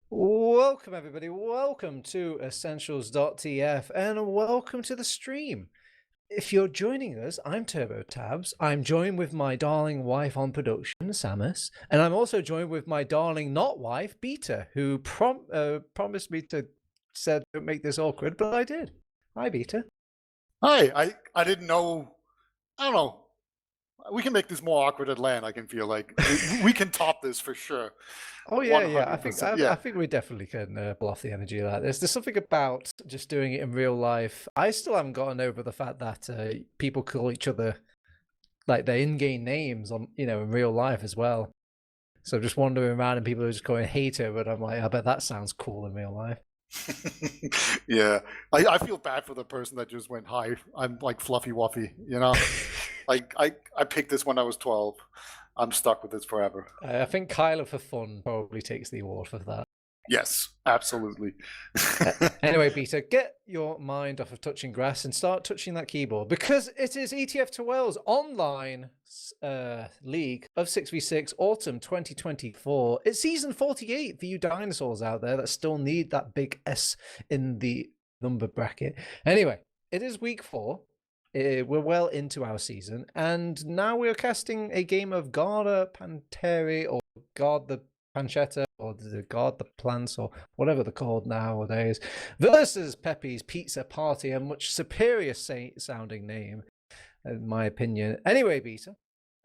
Welcome, everybody. Welcome to Essentials.tf and welcome to the stream. If you're joining us, I'm Turbo Tabs. I'm joined with my darling wife on production, Samus, and I'm also joined with my darling not wife, Beta, who promised me to said don't make this awkward, but I did. Hi, Beta. Hi, I didn't know. I don't know. We can make this more awkward at LAN. I can feel like we can top this for sure. Oh yeah, yeah. I think 100%. I Yeah, think we definitely can pull off the energy like this. There's something about just doing it in real life. I still haven't gotten over the fact that people call each other like their in-game names on in real life as well. So just wandering around and people are just going hater, but I'm like, I bet that sounds cool in real life. yeah. I feel bad for the person that just went, "Hi, I'm like Fluffy Wuffy." Like I picked this when I was 12. I'm stuck with this forever. I think Kyler for fun probably takes the award for that. Yes, absolutely. Anyway, Beta, get your mind off of touching grass and start touching that keyboard because it is ETF2L's online league of 6v6 autumn 2024. It's season 48 for you dinosaurs out there that still need that big S in the number bracket. Anyway, it is week 4. We're well into our season, and now we're casting a game of Garda Panteri or Garda Pancetta or the Garda Plants or whatever they're called nowadays versus Pepis Pizza Party, a much superior sounding name in my opinion. Anyway, Beta,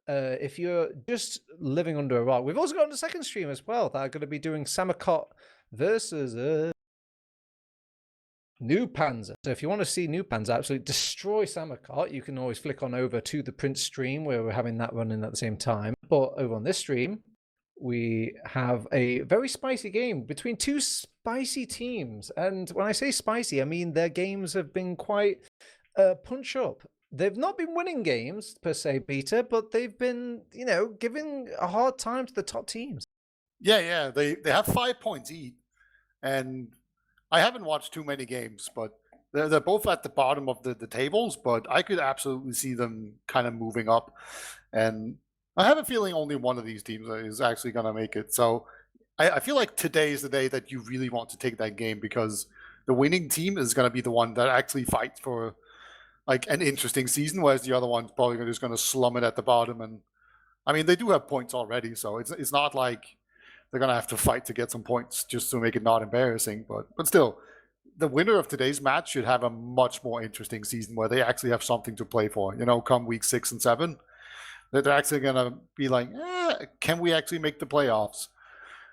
if you're just living under a rock, we've also got on the second stream as well that are going to be doing Samakot versus New Panzer. So if you want to see New Panzer absolutely destroy Samakot, you can always flick on over to the Prince stream where we're having that running at the same time. But over on this stream, we have a very spicy game between two spicy teams. And when I say spicy, I mean their games have been quite punch up. They've not been winning games per se, Beta, but they've been, giving a hard time to the top teams. Yeah. They have 5 points each, and I haven't watched too many games, but they're both at the bottom of the tables, but I could absolutely see them kind of moving up. And I have a feeling only one of these teams is actually going to make it. So I feel like today is the day that you really want to take that game because the winning team is going to be the one that actually fights for like an interesting season, whereas the other one's probably just going to slum it at the bottom. And I mean, they do have points already, so it's not like they're gonna have to fight to get some points just to make it not embarrassing. But still, the winner of today's match should have a much more interesting season where they actually have something to play for. Come week 6 and 7, they're actually gonna be like, can we actually make the playoffs?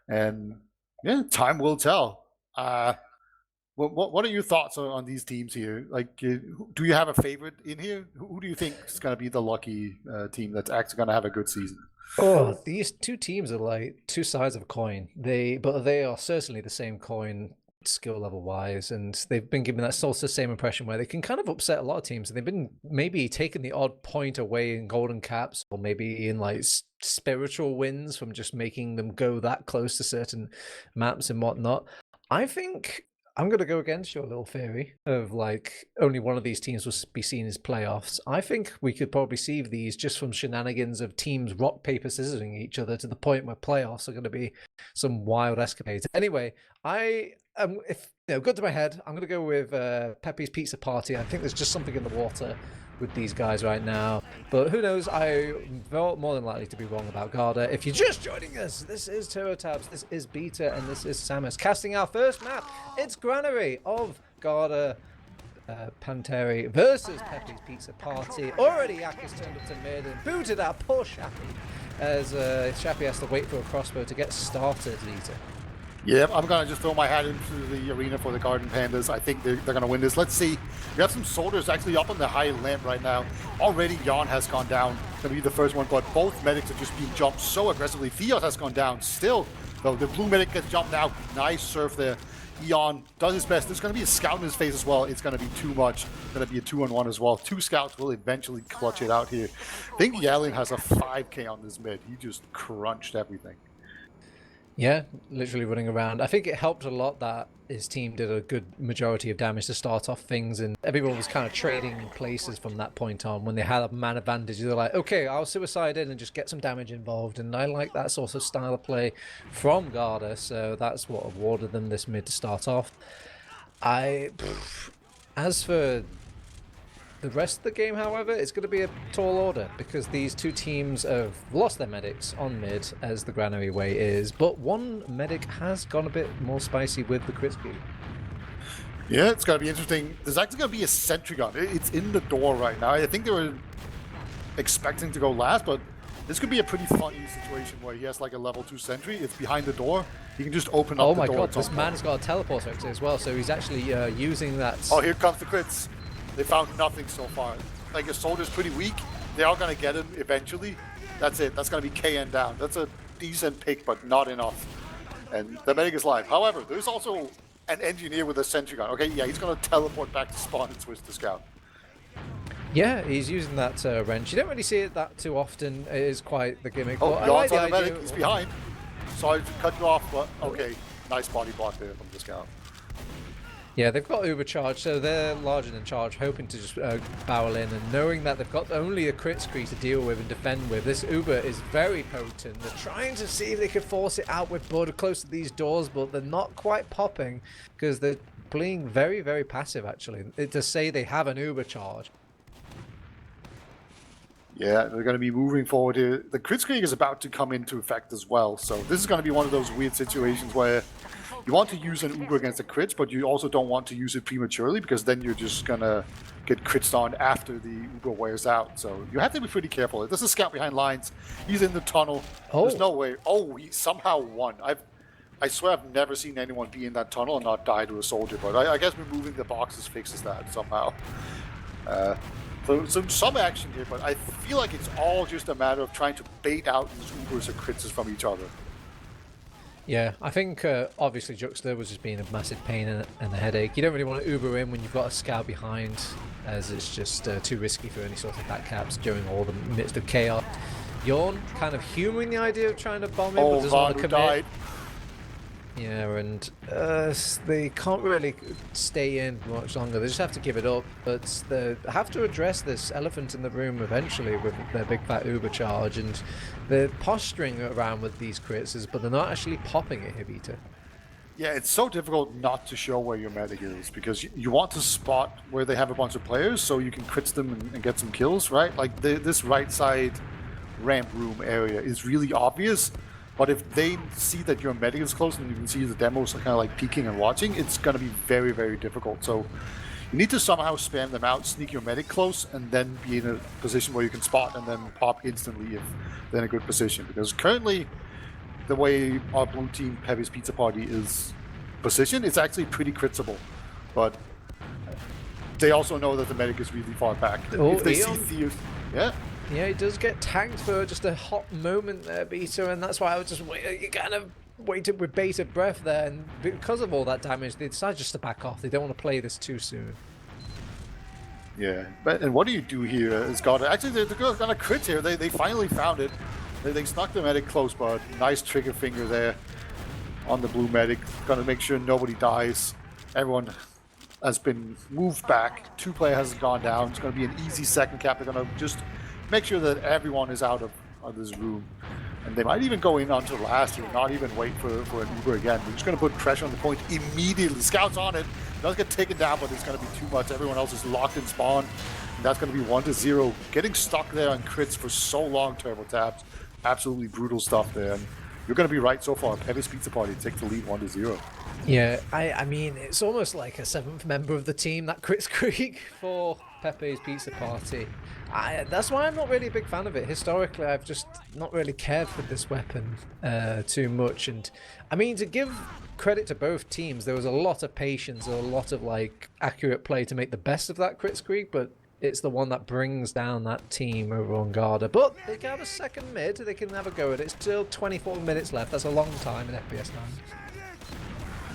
And yeah, time will tell. What are your thoughts on these teams here? Like, do you have a favorite in here? Who do you think is going to be the lucky team that's actually going to have a good season? Oh, these two teams are like two sides of a coin. But they are certainly the same coin skill level wise, and they've been giving that sort of same impression where they can kind of upset a lot of teams. And they've been maybe taking the odd point away in golden caps, or maybe in like spiritual wins from just making them go that close to certain maps and whatnot. I think I'm going to go against your little theory of like only one of these teams will be seen as playoffs. I think we could probably see these just from shenanigans of teams rock, paper, scissoring each other to the point where playoffs are going to be some wild escapades. Anyway, good to my head, I'm going to go with Pepe's Pizza Party. I think there's just something in the water with these guys right now, but who knows? I'm more than likely to be wrong about Garda. If you're just joining us, this is Turbo Tabs, this is Beta, and this is Samus casting our first map. It's Granary of Garda Panteri versus Pepis Pizza Party. Already Yak is turned up to mid and booted out poor Shappy as Shappy has to wait for a crossbow to get started, Lita. Yeah, I'm going to just throw my hat into the arena for the Garden Pandas. I think they're going to win this. Let's see. We have some soldiers actually up on the high lamp right now. Already, Jan has gone down. Going to be the first one, but both medics are just being jumped so aggressively. Theos has gone down. Still, though, the blue medic gets jumped now. Nice surf there. Eon does his best. There's going to be a scout in his face as well. It's going to be too much. It's going to be a 2-on-1 as well. 2 scouts will eventually clutch it out here. I think Yalin has a 5k on this mid. He just crunched everything. Yeah, literally running around. I think it helped a lot that his team did a good majority of damage to start off things, and everyone was kind of trading places from that point on. When they had a man advantage, they're like, okay, I'll suicide in and just get some damage involved. And I like that sort of style of play from Garda, so that's what awarded them this mid to start off. As for the rest of the game, however, it's going to be a tall order because these two teams have lost their medics on mid, as the Granary way is, but one medic has gone a bit more spicy with the Kritzky. Yeah, it's going to be interesting. There's actually going to be a sentry gun. It's in the door right now. I think they were expecting to go last, but this could be a pretty funny situation where he has like a level 2 sentry. It's behind the door. He can just open up the door. Oh my god, this man's got a teleporter as well, so he's actually using that. Oh, here comes the crits. They found nothing so far. Like, a soldier's pretty weak. They are going to get him eventually. That's it. That's going to be KN down. That's a decent pick, but not enough. And the medic is live. However, there's also an engineer with a sentry gun. Okay, yeah, he's going to teleport back to spawn and switch to scout. Yeah, he's using that wrench. You don't really see it that too often. It is quite the gimmick. Oh, but I like the on the idea. medic. He's behind. Sorry to cut you off, but okay. Nice body block there from the scout. Yeah, they've got Uber charge, so they're larger than charge, hoping to just barrel in, and knowing that they've got only a crit screen to deal with and defend with. This Uber is very potent. They're trying to see if they can force it out with Bud close to these doors, but they're not quite popping because they're playing very, very passive, actually. To say they have an Uber charge. Yeah, they're going to be moving forward here. The crit screen is about to come into effect as well, so this is going to be one of those weird situations where you want to use an Uber against the crits, but you also don't want to use it prematurely because then you're just going to get crits on after the Uber wears out. So you have to be pretty careful. This is scout behind lines. He's in the tunnel. Oh. There's no way. Oh, he somehow won. I swear I've never seen anyone be in that tunnel and not die to a soldier, but I guess removing the boxes fixes that somehow. So some action here, but I feel like it's all just a matter of trying to bait out these Ubers and crits from each other. Yeah, I think obviously Juxta was just being a massive pain and a headache. You don't really want to Uber in when you've got a scout behind, as it's just too risky for any sort of backcaps during all the midst of chaos. Yawn kind of humouring the idea of trying to bomb in, but doesn't want to commit. Died. Yeah, and they can't really stay in much longer. They just have to give it up. But they have to address this elephant in the room eventually with their big fat Uber charge. And they're posturing around with these crits, but they're not actually popping it, Hibita. Yeah, it's so difficult not to show where your medic is because you want to spot where they have a bunch of players so you can crits them and get some kills, right? Like this right side ramp room area is really obvious. But if they see that your medic is close and you can see the demos kind of like peeking and watching, it's going to be very, very difficult. So you need to somehow spam them out, sneak your medic close, and then be in a position where you can spot and then pop instantly if they're in a good position. Because currently, the way our blue team Pepis Pizza Party is positioned, it's actually pretty critsable. But they also know that the medic is really far back. Oh, if they see Theo, yeah. Yeah, he does get tanked for just a hot moment there, Beta, and that's why I was just you kind of waited with bated breath there, and because of all that damage, they decided just to back off. They don't want to play this too soon. Yeah, and what do you do here as Garda? Actually, the girl's got a crit here. They finally found it. They snuck the medic close, but nice trigger finger there on the blue medic. Gonna make sure nobody dies. Everyone has been moved back. 2-player hasn't gone down. It's gonna be an easy second cap. They're gonna just make sure that everyone is out of this room. And they might even go in onto last here, not even wait for an Uber again. They're just going to put pressure on the point immediately. Scouts on it. Does get taken down, but it's going to be too much. Everyone else is locked in spawn. And that's going to be 1-0. Getting stuck there on crits for so long, turbo taps. Absolutely brutal stuff there. And you're going to be right so far. Pepis Pizza Party takes the lead 1-0. Yeah, I mean, it's almost like a 7th member of the team, that crit streak for Pepe's Pizza Party. That's why I'm not really a big fan of it. Historically, I've just not really cared for this weapon too much. And I mean, to give credit to both teams, there was a lot of patience, a lot of like accurate play to make the best of that crit streak, but it's the one that brings down that team over on Garda. But they can have a second mid, they can have a go at it. Still 24 minutes left, that's a long time in FPS 9.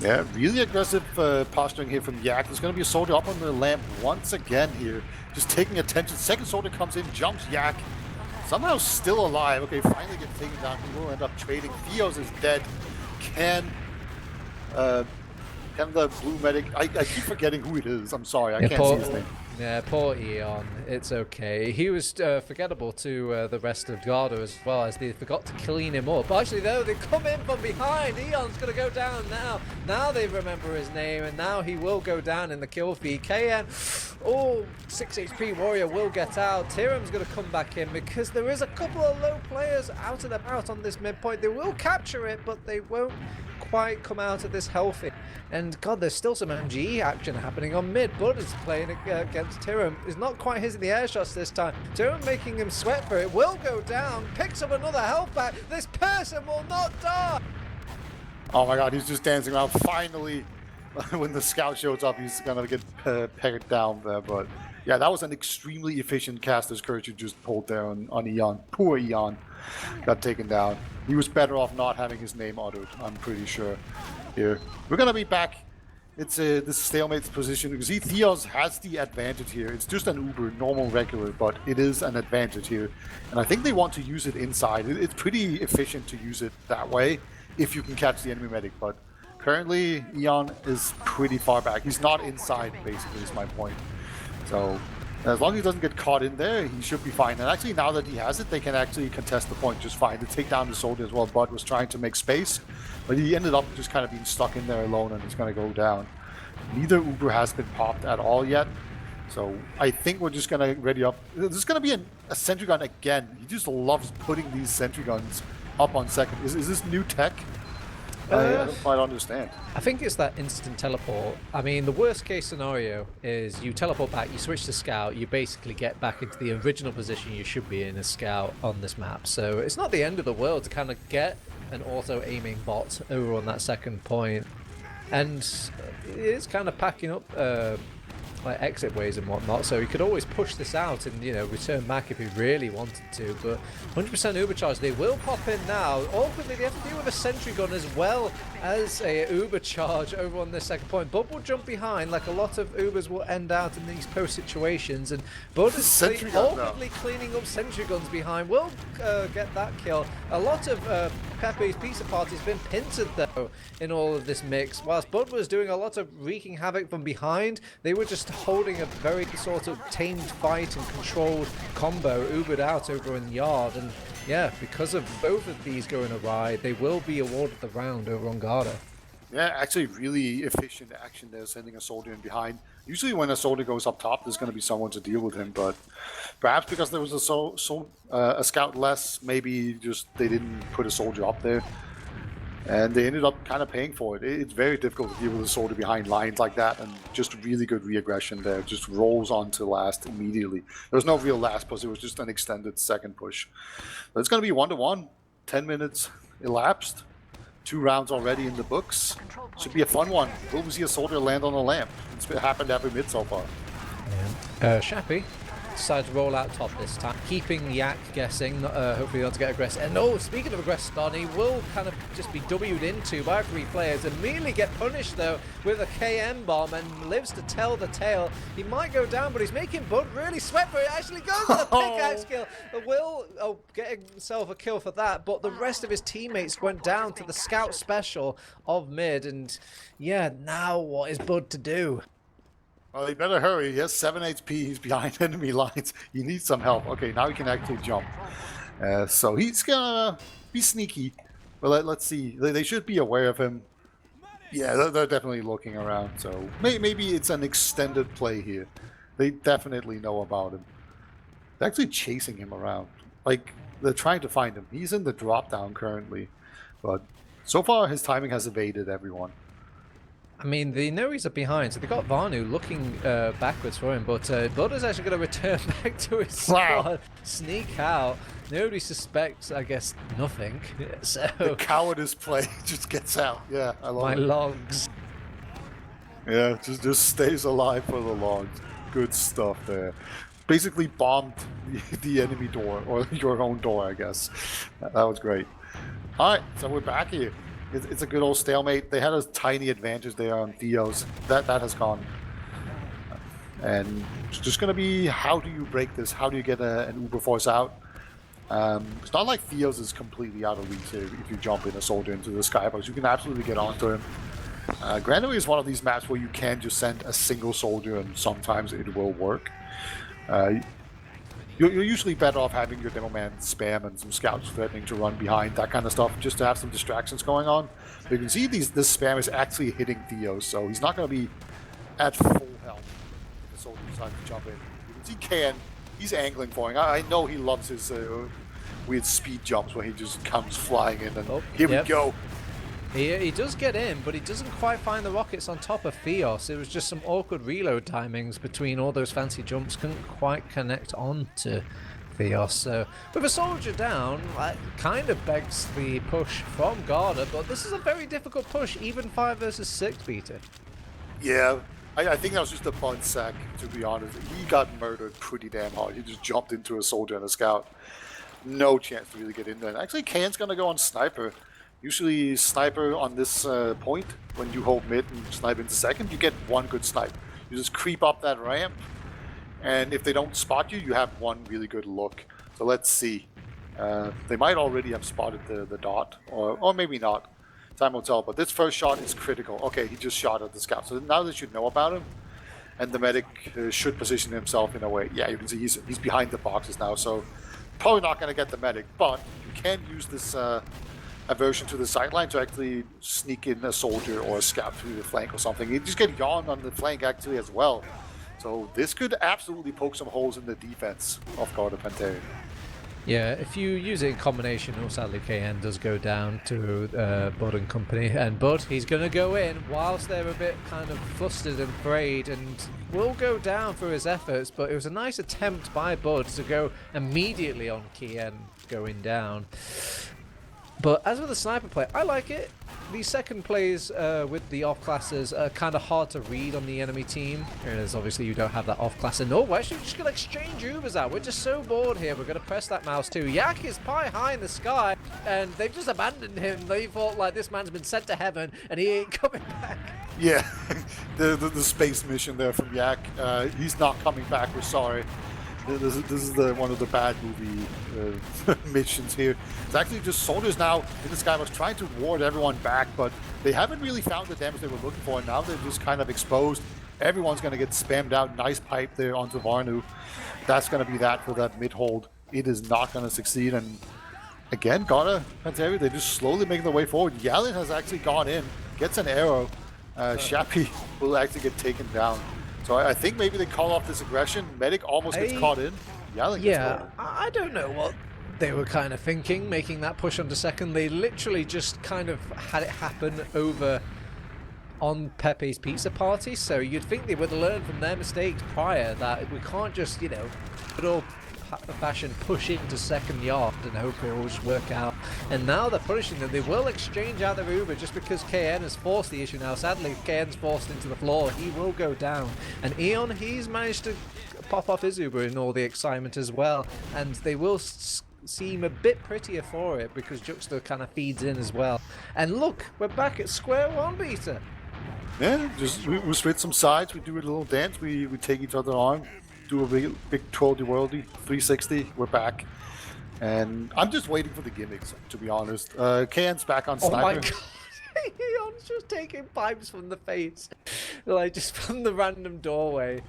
Yeah, really aggressive posturing here from Yak. There's going to be a soldier up on the lamp once again here. Just taking attention. Second soldier comes in, jumps Yak. Somehow still alive. Okay, finally gets taken down. He will end up trading. Theos is dead. can the blue medic, I keep forgetting who it is. I'm sorry, I can't see his name. Yeah, poor Eon. It's okay. He was forgettable to the rest of Garda as well, as they forgot to clean him up. Actually, though, they come in from behind. Eon's going to go down now. Now they remember his name, and now he will go down in the kill feed. KN, 6 HP Warrior will get out. Tiram's going to come back in because there is a couple of low players out and about on this midpoint. They will capture it, but they won't quite come out of this healthy. And God, there's still some MGE action happening on mid. Bud is playing against Tiram. Is not quite hitting the air shots this time. Tiram making him sweat for it. Will go down. Picks up another health back. This person will not die. Oh my God, he's just dancing around. Finally, when the scout shows up, he's gonna get pegged down there. But yeah, that was an extremely efficient caster's curse you just pulled there on Eon. Poor Eon got taken down. He was better off not having his name uttered, I'm pretty sure. Here, we're gonna be back. It's this stalemate's position. You see, Theos has the advantage here. It's just an Uber, normal, regular, but it is an advantage here. And I think they want to use it inside. It's pretty efficient to use it that way if you can catch the enemy medic. But currently, Eon is pretty far back. He's not inside, basically, is my point. So as long as he doesn't get caught in there, he should be fine. And actually, now that he has it, they can actually contest the point just fine. To take down the soldier as well. Bud was trying to make space, but he ended up just kind of being stuck in there alone, and it's going to go down. Neither Uber has been popped at all yet. So I think we're just going to ready up. There's going to be a sentry gun again. He just loves putting these sentry guns up on second. Is this new tech? I don't quite understand. I think it's that instant teleport. I mean, the worst case scenario is you teleport back, you switch to scout, you basically get back into the original position you should be in as scout on this map. So it's not the end of the world to kind of get an auto aiming bot over on that second point. And it is kind of packing up like exit ways and whatnot, so he could always push this out and, you know, return back if he really wanted to. But 100% Uber charge, they will pop in now. Awkwardly, they have to deal with a sentry gun as well as a Uber charge over on this second point. Bud will jump behind, like a lot of Ubers will end out in these post situations, and Bud is awkwardly cleaning up sentry guns behind. Will get that kill. A lot of Pepis pizza party's been pincered though in all of this mix. Whilst Bud was doing a lot of wreaking havoc from behind, they were just holding a very sort of tamed fight and controlled combo, Ubered out over in Yard. And yeah, because of both of these going awry, they will be awarded the round over on Garda. Yeah, actually really efficient action there, sending a soldier in behind. Usually when a soldier goes up top, there's going to be someone to deal with him, but perhaps because there was a scout less, maybe just they didn't put a soldier up there. And they ended up kind of paying for it. It's very difficult to deal with a soldier behind lines like that, and just really good re-aggression there. Just rolls on to last immediately. There was no real last push, it was just an extended second push. But it's going to be 1-1, 10 minutes elapsed. 2 rounds already in the books. Should be a fun one. Will we see a soldier land on a lamp? It's happened every mid so far. Shappy decided to roll out top this time, keeping Yak guessing, hopefully not to get aggressive. And no, speaking of aggressive, he will kind of just be W'd into by 3 players, immediately get punished though with a KM bomb, and lives to tell the tale. He might go down, but he's making Bud really sweat for it. Actually goes for the pickaxe kill. Will getting himself a kill for that, but the rest of his teammates went down to the scout special of mid, and yeah, now what is Bud to do? Well, he better hurry. He has 7 HP. He's behind enemy lines. He needs some help. Okay, now he can actually jump. So he's gonna be sneaky. But let's see. They should be aware of him. Yeah, they're definitely looking around. So maybe it's an extended play here. They definitely know about him. They're actually chasing him around. Like, they're trying to find him. He's in the drop down currently. But so far, his timing has evaded everyone. I mean, they know he's behind, so they got Vanu looking backwards for him, but Bud is actually going to return back to his squad, sneak out. Nobody suspects, I guess, nothing. So the cowardice play just gets out. Yeah, I love it. My logs. Yeah, just stays alive for the logs. Good stuff there. Basically bombed the enemy door, or your own door, I guess. That was great. All right, so we're back here. It's a good old stalemate. They had a tiny advantage there on Theos. That has gone. And it's just going to be, how do you break this? How do you get an Uber force out? It's not like Theos is completely out of reach here if you jump in a soldier into the skybox. You can absolutely get onto him. Grandway is one of these maps where you can just send a single soldier and sometimes it will work. You're usually better off having your demo man spam and some scouts threatening to run behind, that kind of stuff, just to have some distractions going on. But you can see this spam is actually hitting Theos, so he's not going to be at full health if the soldier decides to jump in. You can see KN, he's angling for him. I know he loves his weird speed jumps where he just comes flying in, and here we go. He does get in, but he doesn't quite find the rockets on top of Theos. It was just some awkward reload timings between all those fancy jumps. Couldn't quite connect on to Theos. So with a soldier down, that kind of begs the push from Garda, but this is a very difficult push, even 5 versus 6, Peter. Yeah, I think that was just a bun sack, to be honest. He got murdered pretty damn hard. He just jumped into a soldier and a scout. No chance to really get in there. And actually, Kane's going to go on Sniper. Usually sniper on this point, when you hold mid and snipe into second, you get one good snipe. You just creep up that ramp, and if they don't spot you, you have one really good look. So let's see. They might already have spotted the dot, or maybe not. Time will tell, but this first shot is critical. Okay, he just shot at the scout, so now they should know about him, and the medic should position himself in a way. Yeah, you can see he's behind the boxes now, so probably not going to get the medic, but you can use this aversion to the sideline to actually sneak in a soldier or a scout through the flank or something. You just get yawned on the flank actually as well. So this could absolutely poke some holes in the defense of Garda Panteri. Yeah, if you use it in combination, sadly KN does go down to Bud and company. And Bud, he's going to go in whilst they're a bit kind of flustered and afraid, and will go down for his efforts. But it was a nice attempt by Bud to go immediately on KN going down. But as with the sniper play, I like it. The second plays with the off classes are kind of hard to read on the enemy team, as obviously you don't have that off class. And no, we're actually just going to exchange Ubers out. We're just so bored here. We're going to press that mouse too. Yak is pie high in the sky, and they've just abandoned him. They thought like this man's been sent to heaven, and he ain't coming back. Yeah, the space mission there from Yak. He's not coming back. We're sorry. This is one of the bad movie missions here. It's actually just soldiers now in the skybox trying to ward everyone back, but they haven't really found the damage they were looking for, and now they're just kind of exposed. Everyone's going to get spammed out. Nice pipe there onto Varnu. That's going to be that for that mid-hold. It is not going to succeed, and again, Garda Panteri, they're just slowly making their way forward. Yalin has actually gone in, gets an arrow. Shappy will actually get taken down. So I think maybe they call off this aggression. Medic almost gets caught in. Yeah, I don't know what they were kind of thinking, making that push onto second. They literally just kind of had it happen over on Pepe's pizza party. So you'd think they would learn from their mistakes prior that we can't just, you know, good old fashion push into second yard and hope it will just work out. And now they're punishing them. They will exchange out their Uber just because KN has forced the issue now. Sadly, KN's forced into the floor. He will go down. And Eon, he's managed to pop off his Uber in all the excitement as well. And they will seem a bit prettier for it because Juxta kind of feeds in as well. And look, we're back at square one, Peter. Yeah, just we switch some sides. We do a little dance. We take each other on. Do a big twirly-whirly 360. We're back, and I'm just waiting for the gimmicks. To be honest, KN's back on sniper. Oh my god, Eon's just taking pipes from the face, like just from the random doorway.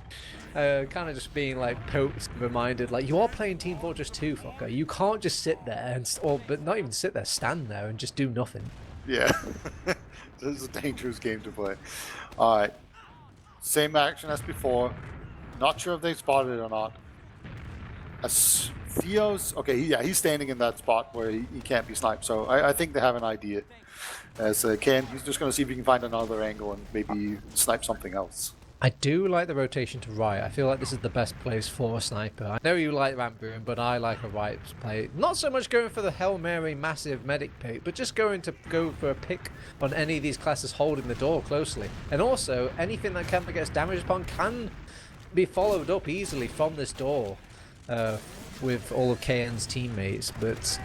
Kind of just being like poked, reminded, like you are playing Team Fortress 2, fucker. You can't just sit there and, but not even sit there, stand there and just do nothing. Yeah, this is a dangerous game to play. All right, same action as before. Not sure if they spotted it or not. As Theos, okay, yeah, he's standing in that spot where he can't be sniped, so I think they have an idea. As Ken, he's just going to see if he can find another angle and maybe snipe something else. I do like the rotation to right. I feel like this is the best place for a sniper. I know you like ramp boom, but I like a right play. Not so much going for the Hail Mary massive medic pick, but just go for a pick on any of these classes holding the door closely. And also, anything that Kemper gets damaged upon can be followed up easily from this door with all of KN's teammates, but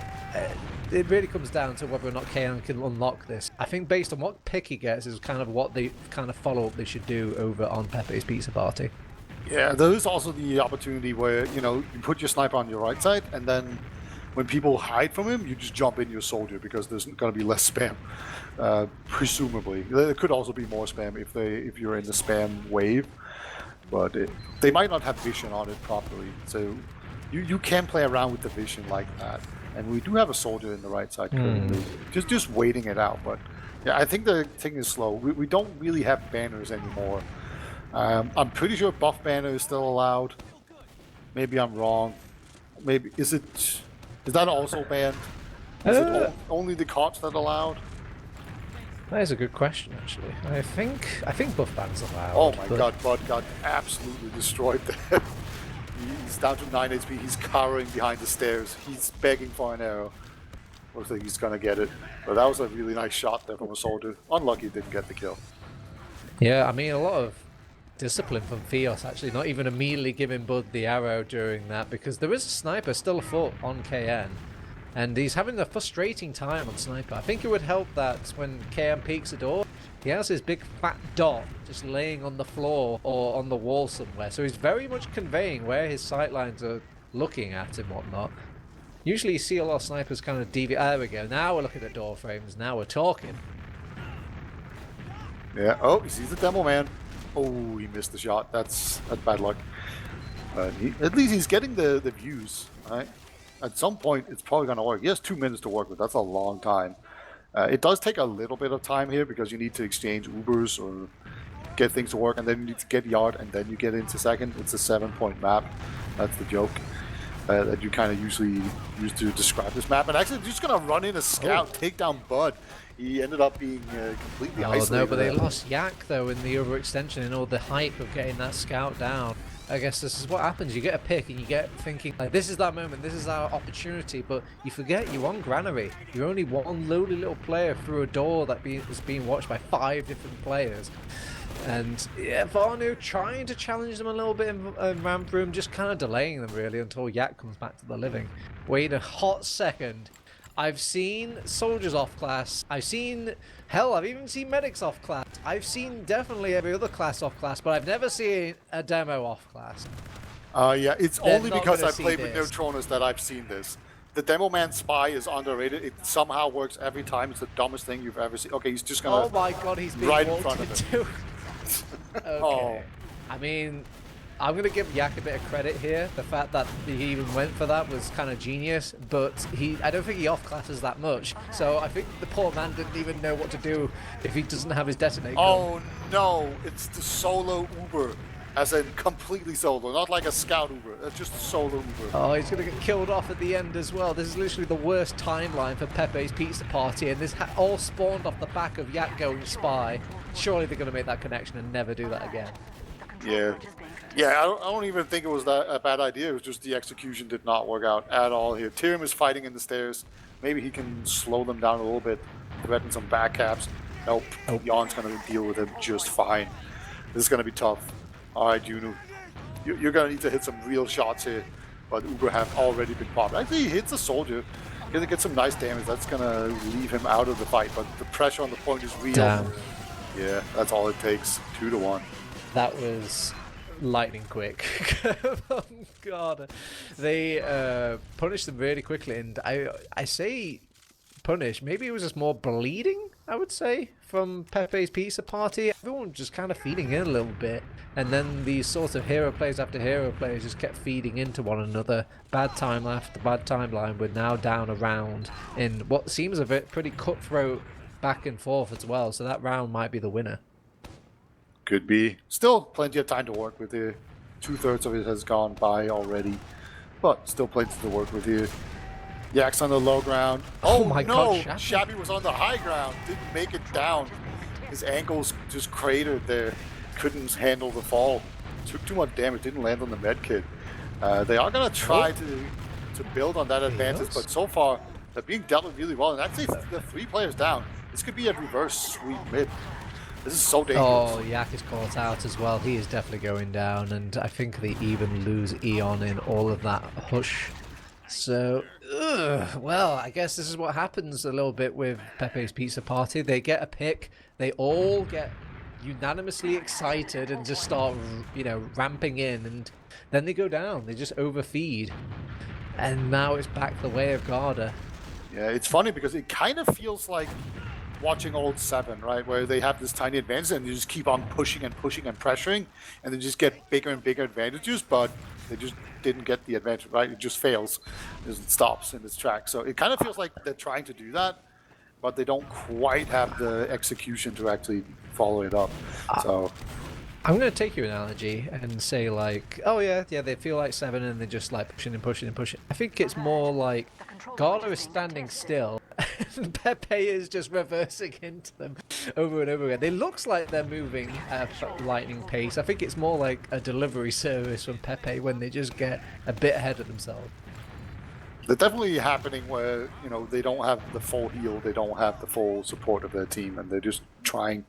it really comes down to whether or not KN can unlock this. I think based on what pick he gets is kind of what they kind of follow up they should do over on Pepe's pizza party. Yeah, there is also the opportunity where, you know, you put your sniper on your right side and then when people hide from him, you just jump in your soldier because there's going to be less spam, presumably. There could also be more spam if you're in the spam wave, but they might not have vision on it properly. So you can play around with the vision like that. And we do have a soldier in the right side currently, just waiting it out. But yeah, I think the thing is slow. We don't really have banners anymore. I'm pretty sure buff banner is still allowed. Maybe I'm wrong. Maybe is that also banned? Is it only the cards that are allowed? That is a good question, actually. I think buff ban's allowed. Oh my god, Bud got absolutely destroyed there. He's down to 9 HP. He's cowering behind the stairs. He's begging for an arrow. Looks like he's gonna get it. But that was a really nice shot there from a soldier. Unlucky he didn't get the kill. Yeah, I mean, a lot of discipline from Theos, actually, not even immediately giving Bud the arrow during that, because there is a sniper still afoot on KN. And he's having a frustrating time on sniper. I think it would help that when KN peeks a door, he has his big fat dot just laying on the floor or on the wall somewhere. So he's very much conveying where his sightlines are looking at and whatnot. Usually you see a lot of snipers kind of deviate. There we go. Now we're looking at door frames. Now we're talking. Yeah. Oh, he sees the demo man. Oh, he missed the shot. That's bad luck. But at least he's getting the views, right? At some point, it's probably going to work. He has 2 minutes to work with. That's a long time. It does take a little bit of time here because you need to exchange Ubers or get things to work, and then you need to get yard, and then you get into second. It's a 7-point map. That's the joke that you kind of usually use to describe this map. And actually, they're just going to run in a scout, take down Bud. He ended up being completely isolated. No, but they lost Yak, though, in the overextension and all the hype of getting that scout down. I guess this is what happens. You get a pick and you get thinking, like, this is that moment, this is our opportunity, but you forget you're on Granary. You're only one lowly little player through a door that is being watched by 5 different players. And yeah, Varnu trying to challenge them a little bit in ramp room, just kind of delaying them really until Yak comes back to the living. Wait a hot second. I've seen soldiers off class. I've seen, hell, I've even seen medics off class. I've seen definitely every other class off class, but I've never seen a demo off class. Yeah, it's They're only because I played with this. Neutronus that I've seen this. The Demo Man Spy is underrated. It somehow works every time. It's the dumbest thing you've ever seen. Okay, he's just gonna. Oh my god, he's being right in front of him. Okay. Oh. I mean, I'm going to give Yak a bit of credit here. The fact that he even went for that was kind of genius, but I don't think he off-classes that much. So I think the poor man didn't even know what to do if he doesn't have his detonator. Oh no, it's the solo Uber. As in completely solo, not like a scout Uber, it's just a solo Uber. Oh, he's going to get killed off at the end as well. This is literally the worst timeline for Pepe's Pizza Party, and this all spawned off the back of Yak going spy. Surely they're going to make that connection and never do that again. Yeah. Yeah, I don't even think it was a bad idea. It was just the execution did not work out at all here. Tyrion is fighting in the stairs. Maybe he can slow them down a little bit, threaten some back caps. Nope. Jan's going to deal with him just fine. This is going to be tough. All right, Juno. You're going to need to hit some real shots here. But Uber have already been popped. Actually, he hits a soldier. Going to get some nice damage. That's going to leave him out of the fight. But the pressure on the point is real. Damn. Yeah, that's all it takes. 2-1. That was lightning quick. Oh god, they punished them really quickly, and I say punish, maybe it was just more bleeding, I would say, from Pepe's Pizza Party. Everyone just kind of feeding in a little bit, and then these sort of hero players after hero players just kept feeding into one another. Bad timeline after bad timeline. We're now down a round in what seems a bit pretty cutthroat back and forth as well, so that round might be the winner. Could be. Still plenty of time to work with here. 2/3 of it has gone by already. But still plenty to work with here. Yak's on the low ground. Oh my no! god, Shabby was on the high ground. Didn't make it down. His ankles just cratered there. Couldn't handle the fall. Took too much damage. Didn't land on the med kit. They are going to try to build on that advantage. But so far, they're being dealt with really well. And actually, the 3 players down. This could be a reverse sweep mid. This is so dangerous. Oh, Yak is caught out as well. He is definitely going down, and I think they even lose Eon in all of that hush. So, well, I guess this is what happens a little bit with Pepe's Pizza Party. They get a pick, they all get unanimously excited and just start, you know, ramping in, and then they go down. They just overfeed. And now it's back the way of Garda. Yeah, it's funny because it kind of feels like watching old 7, right? Where they have this tiny advantage and they just keep on pushing and pushing and pressuring, and they just get bigger and bigger advantages, but they just didn't get the advantage, right? It just fails. It stops in its tracks. So it kind of feels like they're trying to do that, but they don't quite have the execution to actually follow it up. So I'm going to take your analogy and say like, oh yeah, they feel like 7 and they're just like pushing and pushing and pushing. I think it's more like Garda is standing still and Pepe is just reversing into them over and over again. It looks like they're moving at lightning pace. I think it's more like a delivery service from Pepe when they just get a bit ahead of themselves. They're definitely happening where, you know, they don't have the full heal, they don't have the full support of their team, and they're just trying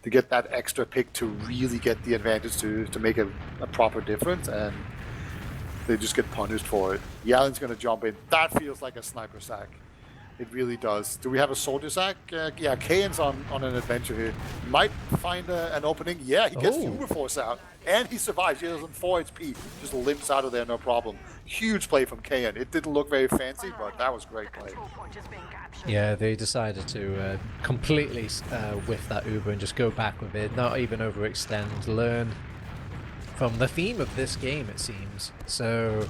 to get that extra pick to really get the advantage to make a proper difference, and they just get punished for it. Yallin's going to jump in. That feels like a sniper sack. It really does. Do we have a soldier sack? Yeah, Kane's on an adventure here. Might find an opening. Yeah, he gets the Uber Force out. And he survives. He doesn't 4 HP. Just limps out of there, no problem. Huge play from Kane. It didn't look very fancy, but that was great play. Yeah, they decided to completely whiff that Uber and just go back with it. Not even overextend. Learn from the theme of this game, it seems. So,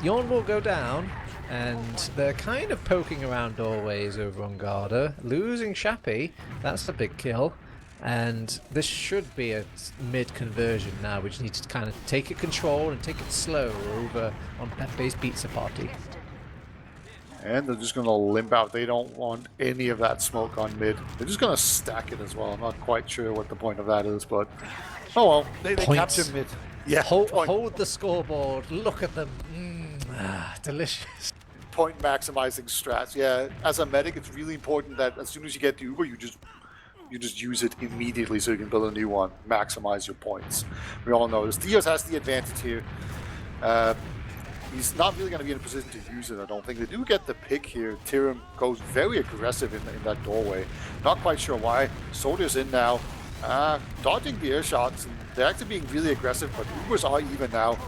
Yorn will go down. And they're kind of poking around doorways over on Garda. Losing Shappy, that's a big kill. And this should be a mid-conversion now. We just need to kind of take it control and take it slow over on Pepe's Pizza Party. And they're just going to limp out. They don't want any of that smoke on mid. They're just going to stack it as well. I'm not quite sure what the point of that is, but... Oh well, they capture mid. Yeah, hold the scoreboard. Look at them. Delicious. Point maximizing strats. Yeah, as a medic, it's really important that as soon as you get the Uber, you just use it immediately so you can build a new one. Maximize your points. We all know this. Diaz has the advantage here. He's not really going to be in a position to use it, I don't think. They do get the pick here. Tyrim goes very aggressive in that doorway. Not quite sure why. Soldier's in now. Dodging the air shots. And they're actually being really aggressive, but Ubers are even now.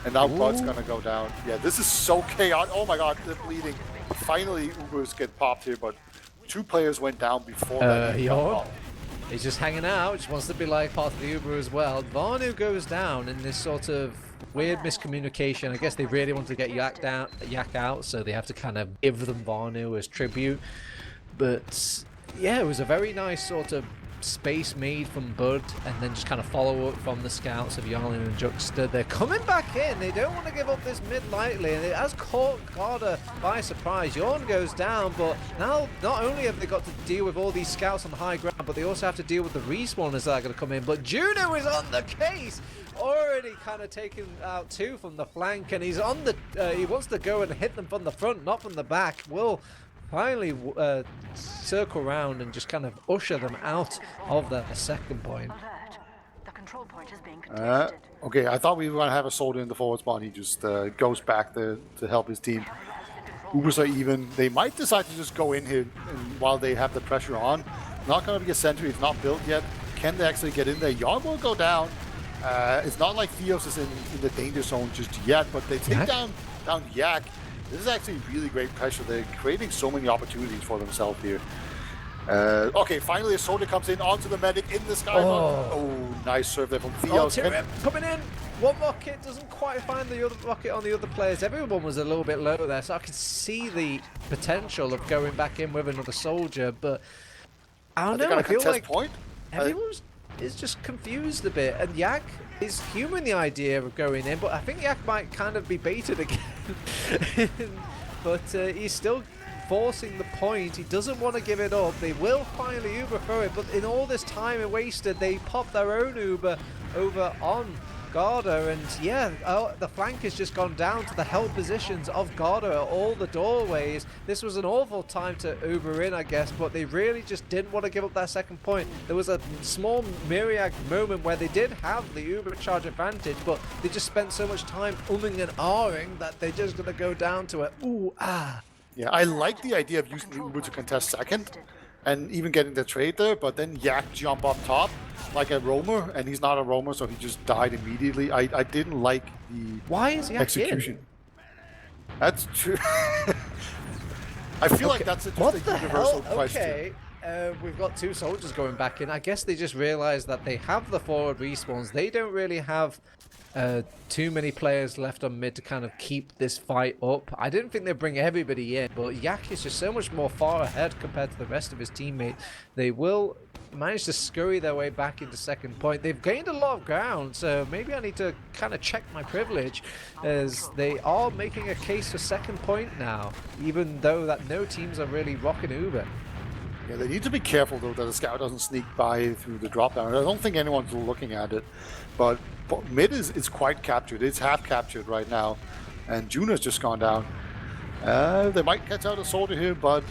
And now Bud's gonna go down. Yeah, this is so chaotic. Oh my god, they're bleeding. Finally, Ubers get popped here, but 2 players went down before that. He's just hanging out, just wants to be like part of the Uber as well. Vanu goes down in this sort of weird miscommunication. I guess they really want to get Yak out, so they have to kind of give them Vanu as tribute. But yeah, it was a very nice sort of space made from Bud, and then just kind of follow up from the scouts of Yarlin and Juxta. They're coming back in. They don't want to give up this mid lightly, and it has caught Garda by surprise. Yorn goes down, but now not only have they got to deal with all these scouts on the high ground, but they also have to deal with the respawners that are going to come in. But Juno is on the case, already kind of taken out 2 from the flank, and he's on the he wants to go and hit them from the front, not from the back. Will finally circle around and just kind of usher them out of the second point. Okay, I thought we were going to have a soldier in the forward spawn. He just goes back there to help his team. Ubers are even. They might decide to just go in here while they have the pressure on. Not going to be a sentry. It's not built yet. Can they actually get in there? Yarn will go down. It's not like Theos is in the danger zone just yet, but they take down Yak. This is actually really great pressure. They're creating so many opportunities for themselves here. Okay, finally a soldier comes in onto the medic in the sky. Oh, nice serve there from Theos. Coming in. One rocket doesn't quite find the other rocket on the other players. Everyone was a little bit low there, so I could see the potential of going back in with another soldier, but I don't know. I feel like everyone is just confused a bit, and Yak is humoring the idea of going in, but I think Yak might kind of be baited again. But he's still forcing the point. He doesn't want to give it up. They will finally Uber through it, but in all this time it wasted, they popped their own Uber over on Garda, and yeah, the flank has just gone down to the held positions of Garda at all the doorways. This was an awful time to Uber in, I guess, but they really just didn't want to give up that second point. There was a small myriad moment where they did have the Uber charge advantage, but they just spent so much time umming and ahhing that they're just going to go down to it. Ooh, ah. Yeah, I like the idea of using the Uber to contest second and even getting the trade there, but then Yak jump up top like a roamer, and he's not a roamer, so he just died immediately. I didn't like the Why is Yak execution. That's true. I feel like that's just What a the universal hell? question. Okay. We've got two soldiers going back in. I guess they just realized that they have the forward respawns. They don't really have too many players left on mid to kind of keep this fight up. I didn't think they'd bring everybody in, but Yak is just so much more far ahead compared to the rest of his teammates. They will manage to scurry their way back into second point. They've gained a lot of ground, so maybe I need to kind of check my privilege, as they are making a case for second point now, even though that no teams are really rocking Uber. Yeah, they need to be careful though that the scout doesn't sneak by through the drop down. I don't think anyone's looking at it, but mid is quite captured. It's half captured right now, and Juno's just gone down. They might catch out a soldier here, but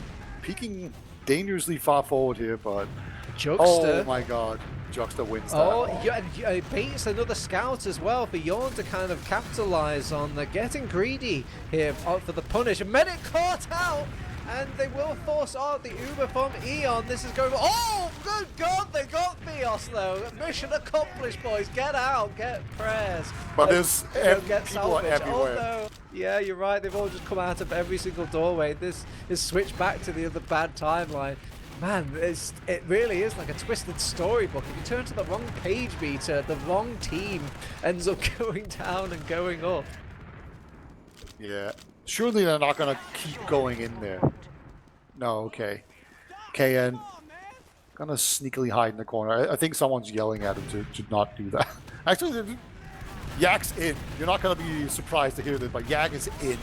peeking dangerously far forward here. But Juxta. oh my god, Juxta wins that. Oh, yeah, it baits another scout as well for Yorn to kind of capitalize on the getting greedy here for the punish. Medic caught out, and they will force out the Uber from Eon. This is going. Oh, good God, they got Theos though. Mission accomplished, boys. Get out, get prayers. But there's get people are salvage. everywhere. Oh no. Yeah, you're right. They've all just come out of every single doorway. This is switched back to the other bad timeline. Man, it really is like a twisted storybook. If you turn to the wrong page, Beta, the wrong team ends up going down and going up. Yeah. Surely they're not going to keep going in there. No, okay. KN gonna sneakily hide in the corner. I think someone's yelling at him to not do that. Actually, Yak's in. You're not gonna be surprised to hear this, but Yak is in,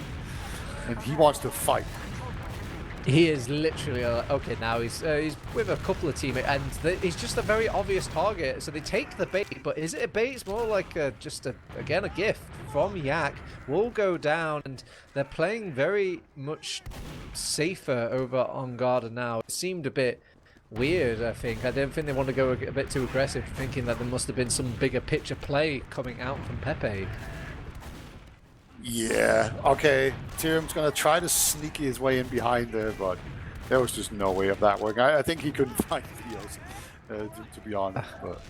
and he wants to fight. He is literally okay. Now he's with a couple of teammates, and he's just a very obvious target. So they take the bait, but is it a bait? It's more like just again a gift from Yak. Will go down, and they're playing very much safer over on Garda now. It seemed a bit weird. I don't think they want to go a bit too aggressive, thinking that there must have been some bigger picture play coming out from Pepe. Yeah, okay. Tyrum's gonna try to sneak his way in behind there, but there was just no way of that working. I think he couldn't find Theos, to be honest. But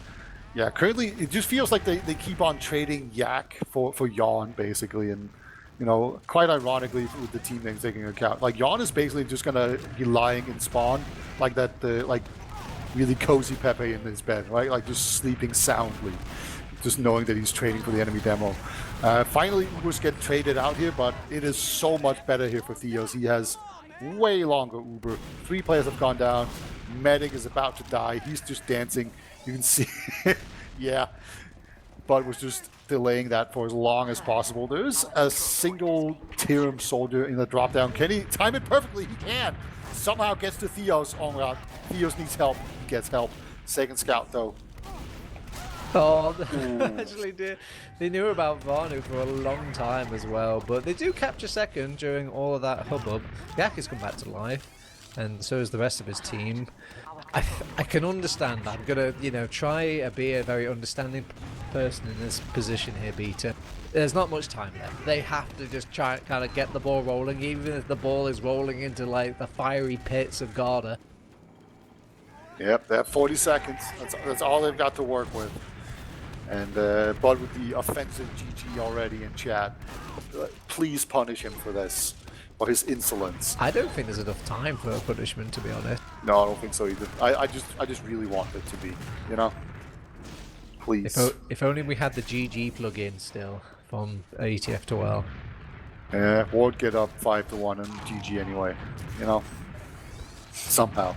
yeah, currently it just feels like they keep on trading Yak for Yawn, basically, and you know, quite ironically with the team names taking account. Like Yawn is basically just gonna be lying in spawn, like that, like really cozy Pepe in his bed, right? Like just sleeping soundly, just knowing that he's trading for the enemy demo. Finally, Ubers get traded out here, but it is so much better here for Theos. He has way longer Uber. 3 players have gone down. Medic is about to die. He's just dancing. You can see, yeah, but was just delaying that for as long as possible. There's a single Tyrum soldier in the drop down. Can he time it perfectly? He can. Somehow gets to Theos. Oh my god, Theos needs help. He gets help. Second scout though. Oh, actually, they knew about Vanu for a long time as well, but they do capture second during all of that hubbub. Yak has come back to life, and so is the rest of his team. I can understand. I'm gonna, try be a very understanding person in this position here, Beta. There's not much time left. They have to just try and kind of get the ball rolling, even if the ball is rolling into like the fiery pits of Garda. Yep, they have 40 seconds. That's all they've got to work with. And Bud with the offensive GG already in chat. Please punish him for this, for his insolence. I don't think there's enough time for a punishment, to be honest. No, I don't think so either. I just really want it to be, Please. If only we had the GG plugin still from ETF2L. Yeah, Ward get up 5-1 and GG anyway, Somehow.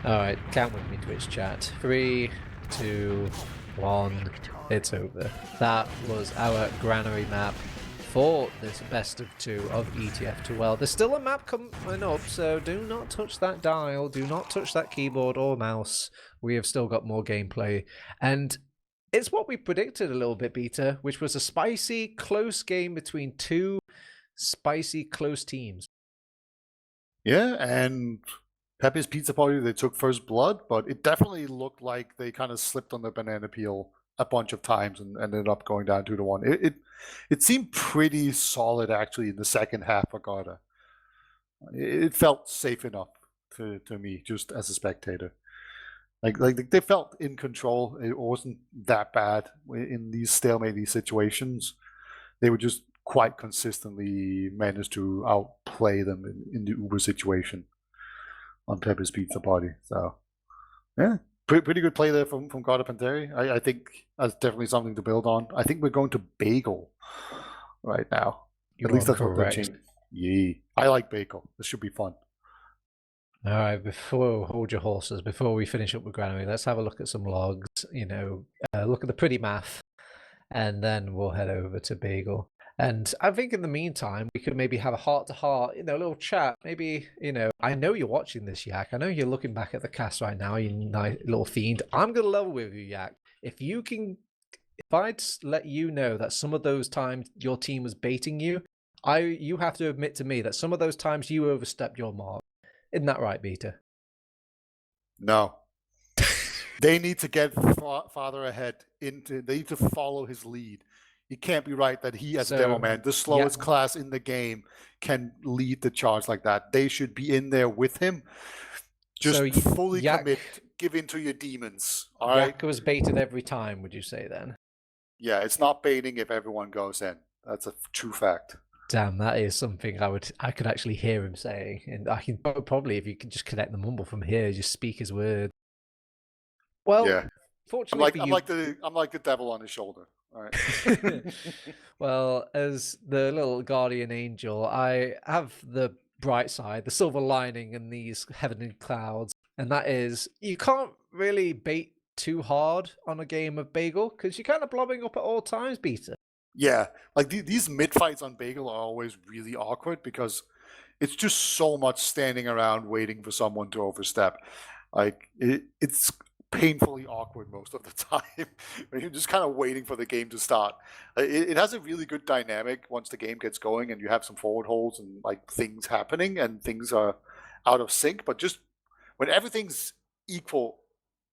Alright, count with me, Twitch chat. 3, 2, 1, it's over. That was our granary map for this best of 2 of ETF2L. There's still a map coming up, so do not touch that dial, do not touch that keyboard or mouse. We have still got more gameplay, and it's what we predicted a little bit, Beta, which was a spicy, close game between 2 spicy, close teams. Yeah, and Pepis Pizza Party, they took first blood, but it definitely looked like they kind of slipped on the banana peel a bunch of times and ended up going down 2-1. It seemed pretty solid actually in the second half for Garda. It felt safe enough to me, just as a spectator. Like they felt in control. It wasn't that bad in these stalemate situations. They were just quite consistently managed to outplay them in the Uber situation on Pepis Pizza Party. So, yeah, pretty good play there from Garda Panteri. I think that's definitely something to build on. I think we're going to Bagel right now. You At least are that's what they're correct. changing. Yeah, I like Bagel. This should be fun. All right, before hold your horses, before we finish up with Granary, let's have a look at some logs. Look at the pretty math, and then we'll head over to Bagel. And I think in the meantime, we could maybe have a heart-to-heart, a little chat. Maybe, I know you're watching this, Yak. I know you're looking back at the cast right now, you nice little fiend. I'm gonna level with you, Yak. If I'd let you know that some of those times your team was baiting you, you have to admit to me that some of those times you overstepped your mark. Isn't that right, Beta? No. They need to get farther ahead. They need to follow his lead. It can't be right that he, as a demo man, the slowest class in the game, can lead the charge like that. They should be in there with him. Just fully commit, give in to your demons. All right. Yak was baited every time, would you say then? Yeah, it's not baiting if everyone goes in. That's a true fact. Damn, that is something I could actually hear him saying, and I can probably, if you could just connect the mumble from here, just speak his words. Well, yeah. Fortunately, I'm like the devil on his shoulder. All right. Well, as the little guardian angel, I have the bright side, the silver lining in these heavenly clouds, and that is you can't really bait too hard on a game of Bagel because you're kind of blobbing up at all times, Beta. Yeah, like these mid fights on Bagel are always really awkward because it's just so much standing around waiting for someone to overstep. Like it's painfully awkward most of the time. You're just kind of waiting for the game to start. It has a really good dynamic once the game gets going and you have some forward holds and like things happening and things are out of sync. But just when everything's equal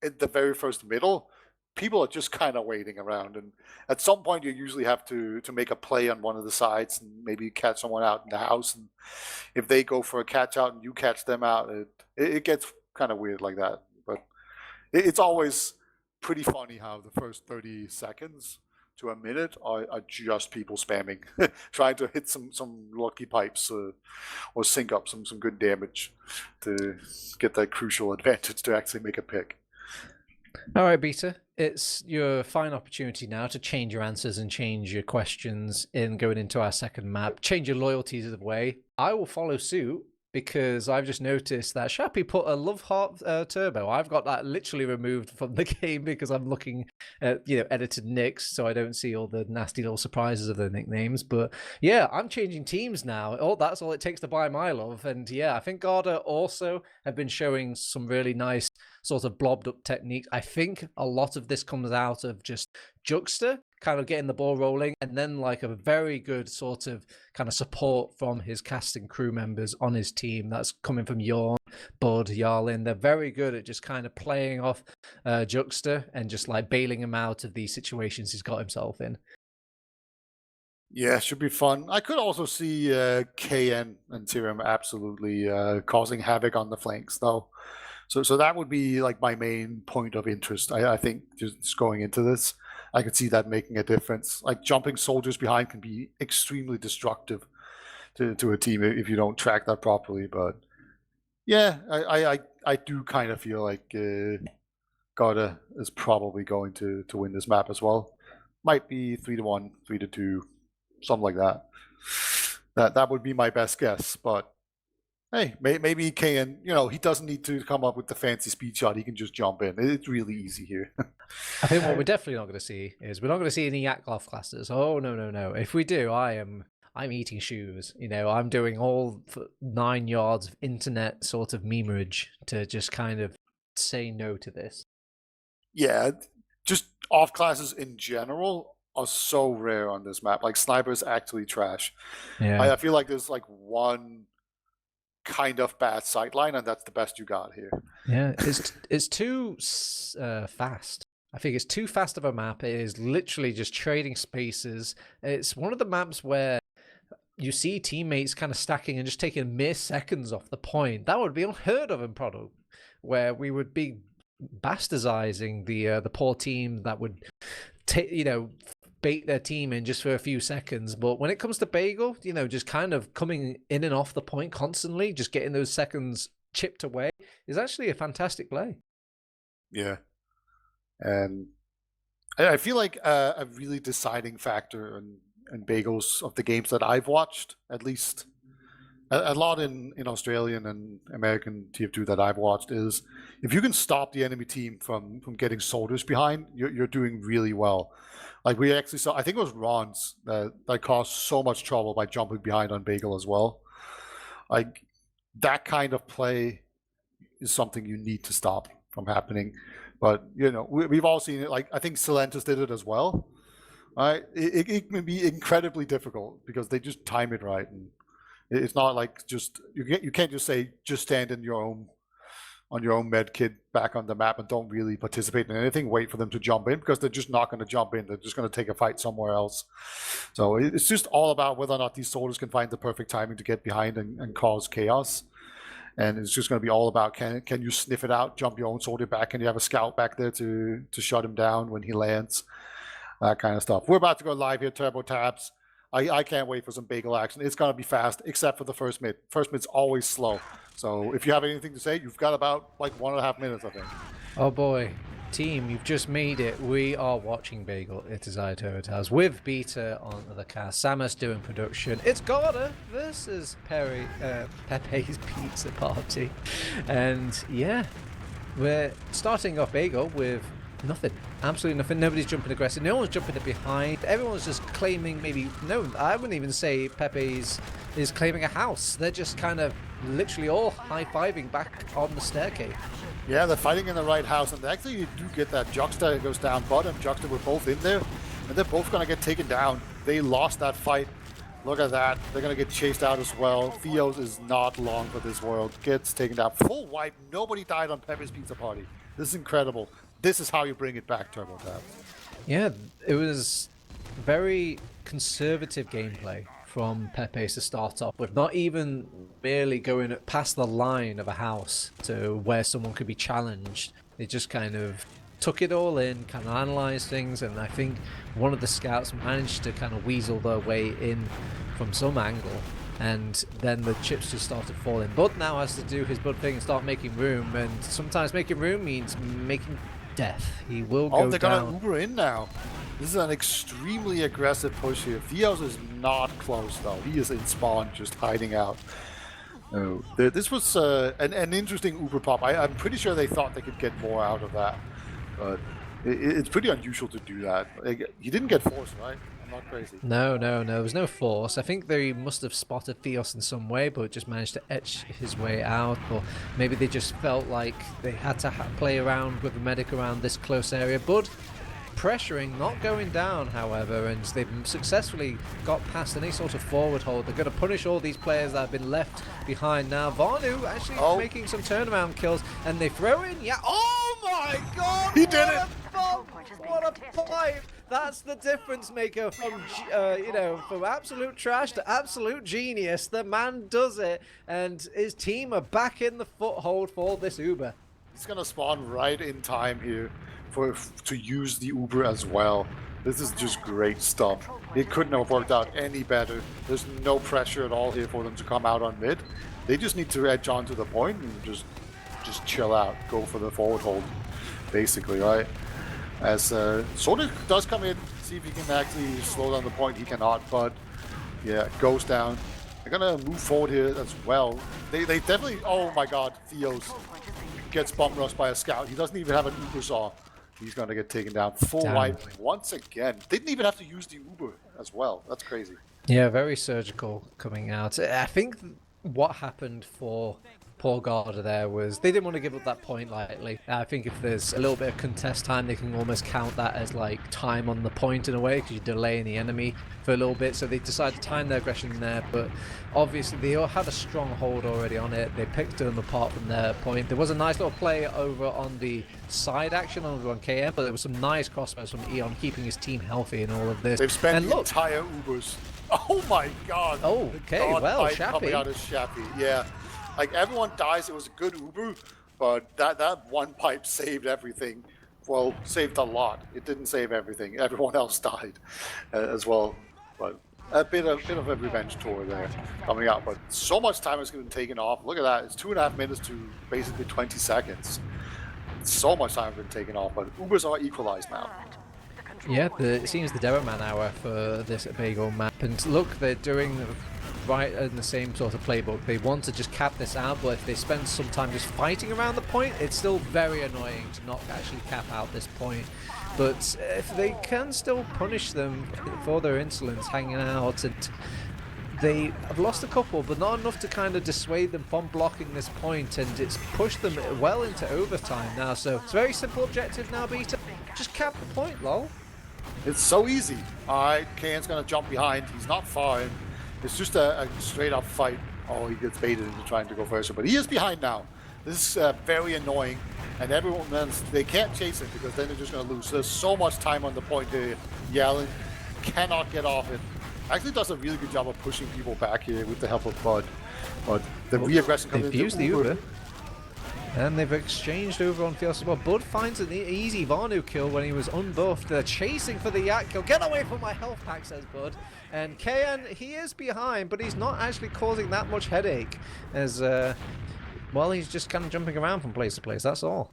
in the very first middle, people are just kind of waiting around. And at some point, you usually have to make a play on one of the sides and maybe catch someone out in the house. And if they go for a catch out and you catch them out, it gets kind of weird like that. But it's always pretty funny how the first 30 seconds to a minute are just people spamming, trying to hit some lucky pipes or sync up some good damage to get that crucial advantage to actually make a pick. All right, Beta, it's your fine opportunity now to change your answers and change your questions in going into our second map. Change your loyalties of the way. I will follow suit because I've just noticed that Shappy put a Love Heart Turbo. I've got that literally removed from the game because I'm looking at, edited nicks, so I don't see all the nasty little surprises of the nicknames. But yeah, I'm changing teams now. Oh, that's all it takes to buy my love. And yeah, I think Garda also have been showing some really nice sort of blobbed up techniques. I think a lot of this comes out of just Juxta kind of getting the ball rolling, and then like a very good sort of kind of support from his casting crew members on his team. That's coming from Yorn, Bud, Yarlin. They're very good at just kind of playing off Juxta and just like bailing him out of these situations he's got himself in. Yeah, should be fun. I could also see KN and Tyrion absolutely causing havoc on the flanks, though. So that would be like my main point of interest. I think just going into this, I could see that making a difference. Like jumping soldiers behind can be extremely destructive to a team if you don't track that properly. But yeah, I do kind of feel like Garda is probably going to win this map as well. Might be 3-1, 3-2, something like that. That would be my best guess, but hey, maybe KN, he doesn't need to come up with the fancy speed shot. He can just jump in. It's really easy here. I think what we're definitely not going to see is we're not going to see any Yaklov classes. Oh, no. If we do, I'm eating shoes. I'm doing all 9 yards of internet sort of memerage to just kind of say no to this. Yeah, just off classes in general are so rare on this map. Like sniper is actually trash. Yeah. I feel like there's like one kind of bad sideline, and that's the best you got here. Yeah, it's too fast. I think it's too fast of a map. It is literally just trading spaces. It's one of the maps where you see teammates kind of stacking and just taking mere seconds off the point. That would be unheard of in Product, where we would be bastardizing the poor team that would bait their team in just for a few seconds. But when it comes to Bagel, you know, just kind of coming in and off the point constantly, just getting those seconds chipped away is actually a fantastic play. Yeah. And I feel like a really deciding factor in Bagels of the games that I've watched, at least a lot in Australian and American TF2 that I've watched, is if you can stop the enemy team from getting soldiers behind, you're doing really well. Like we actually saw, I think it was Ron's that caused so much trouble by jumping behind on Bagel as well. Like that kind of play is something you need to stop from happening. But you know, we've all seen it. Like I think Silentus did it as well. Right? It can be incredibly difficult because they just time it right, and it's not like just you can't just say just stand in your own on your own med kit back on the map and don't really participate in anything. Wait for them to jump in because they're just not going to jump in. They're just going to take a fight somewhere else. So it's just all about whether or not these soldiers can find the perfect timing to get behind and cause chaos. And it's just going to be all about can you sniff it out, jump your own soldier back, and you have a scout back there to shut him down when he lands, that kind of stuff. We're about to go live here, Turbo Tabs. I can't wait for some Bagel action. It's going to be fast, except for the first mid. First mid's always slow. So if you have anything to say, you've got about like 1.5 minutes, I think. Oh boy. Team, you've just made it. We are watching Bagel. It is I, Turbo Tabs, with Beta on the cast. Samus doing production. It's Garda versus Pepe's Pizza Party. And yeah, we're starting off Bagel with nothing. Absolutely nothing. Nobody's jumping aggressive. No one's jumping behind. Everyone's just claiming maybe... No, I wouldn't even say Pepe's is claiming a house. They're just kind of literally all high-fiving back on the staircase. Yeah, they're fighting in the right house, and actually you do get that Juxta goes down bottom. Juxta were both in there, and they're both going to get taken down. They lost that fight. Look at that. They're going to get chased out as well. Theos is not long for this world. Gets taken down. Full wipe. Nobody died on Pepis Pizza Party. This is incredible. This is how you bring it back, Turbo Tab. Yeah, it was very conservative gameplay from Pepe to start off with, not even merely going past the line of a house to where someone could be challenged. They just kind of took it all in, kind of analysed things, and I think one of the scouts managed to kind of weasel their way in from some angle, and then the chips just started falling. Bud now has to do his Bud thing and start making room, and sometimes making room means making death. He will go down. Oh, they're going to Uber in now. This is an extremely aggressive push here. Theos is not close, though. He is in spawn, just hiding out. Oh, this was an interesting Uber pop. I'm pretty sure they thought they could get more out of that. But it's pretty unusual to do that. He didn't get forced, right? I'm not crazy. No. There was no force. I think they must have spotted Theos in some way, but just managed to etch his way out. Or maybe they just felt like they had to play around with the medic around this close area. Bud pressuring, not going down, however, and they've successfully got past any sort of forward hold. They're going to punish all these players that have been left behind now. Vanu actually making some turnaround kills, and they throw in, oh my god! He did it! What a pipe! That's the difference maker from, from absolute trash to absolute genius. The man does it, and his team are back in the foothold for this Uber. He's going to spawn right in time here to use the Uber as well. This is just great stuff. It couldn't have worked out any better. There's no pressure at all here for them to come out on mid. They just need to edge on to the point and just chill out, go for the forward hold, basically, right? As Sorted does come in, see if he can actually slow down the point. He cannot, but yeah, goes down. They're gonna move forward here as well. They definitely, oh my god, Theos gets bump rushed by a scout. He doesn't even have an Uber saw. He's gonna get taken down. Full wipe once again. Didn't even have to use the Uber as well. That's crazy. Yeah, very surgical coming out. I think what happened for poor Garda there was they didn't want to give up that point lightly. I think if there's a little bit of contest time, they can almost count that as like time on the point in a way, because you're delaying the enemy for a little bit. So they decided to time their aggression there, but obviously they all had a strong hold already on it. They picked them apart from their point. There was a nice little play over on the side action over on KM, but there was some nice crossbows from Eon keeping his team healthy in all of this. They've spent the entire Ubers. Oh my god. Oh, okay, well, Shappy. Coming out of Shappy, yeah. Like everyone dies, it was a good Uber, but that one pipe saved everything well, saved a lot. It didn't save everything. Everyone else died as well. But a bit of a revenge tour there coming out. But so much time has been taken off. Look at that. It's 2.5 minutes to basically 20 seconds. So much time has been taken off. But Ubers are equalized now. Yeah, it seems the Derek Man hour for this Bagel map. And look, they're doing right in the same sort of playbook. They want to just cap this out, but if they spend some time just fighting around the point, it's still very annoying to not actually cap out this point. But if they can still punish them for their insolence hanging out, and they have lost a couple, but not enough to kind of dissuade them from blocking this point, and it's pushed them well into overtime now. So it's a very simple objective now, Beta. Just cap the point, lol. It's so easy. All right, Kane's going to jump behind. He's not far in. It's just a straight-up fight. Oh, he gets baited into trying to go first, but he is behind now. This is very annoying, and everyone else, they can't chase it because then they're just going to lose. There's so much time on the point here. Yellen cannot get off it. Actually does a really good job of pushing people back here with the help of Bud. But the re-aggression comes They've into used the Uber. And they've exchanged over on field as well. Bud finds an easy Vanu kill when he was unbuffed. They're chasing for the Yak kill. Get away from my health pack, says Bud. And KN, he is behind, but he's not actually causing that much headache. As, well, he's just kind of jumping around from place to place, that's all.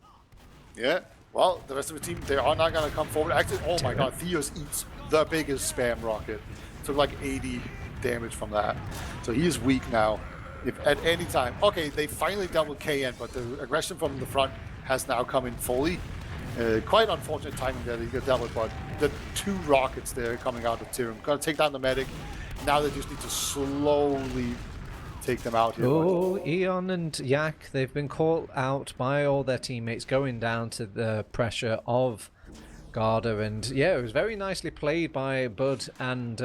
Yeah, well, the rest of the team, they are not going to come forward. Actually, oh my god, Theos eats the biggest spam rocket. Took like 80 damage from that. So he is weak now. If at any time, okay, they finally dealt with KN, but the aggression from the front has now come in fully. Quite unfortunate timing that he got dealt with, but the 2 rockets there coming out of Tyrim. Gonna take down the medic. Now they just need to slowly take them out here. Oh, Eon and Yak, they've been caught out by all their teammates going down to the pressure of Garda, and yeah, it was very nicely played by Bud and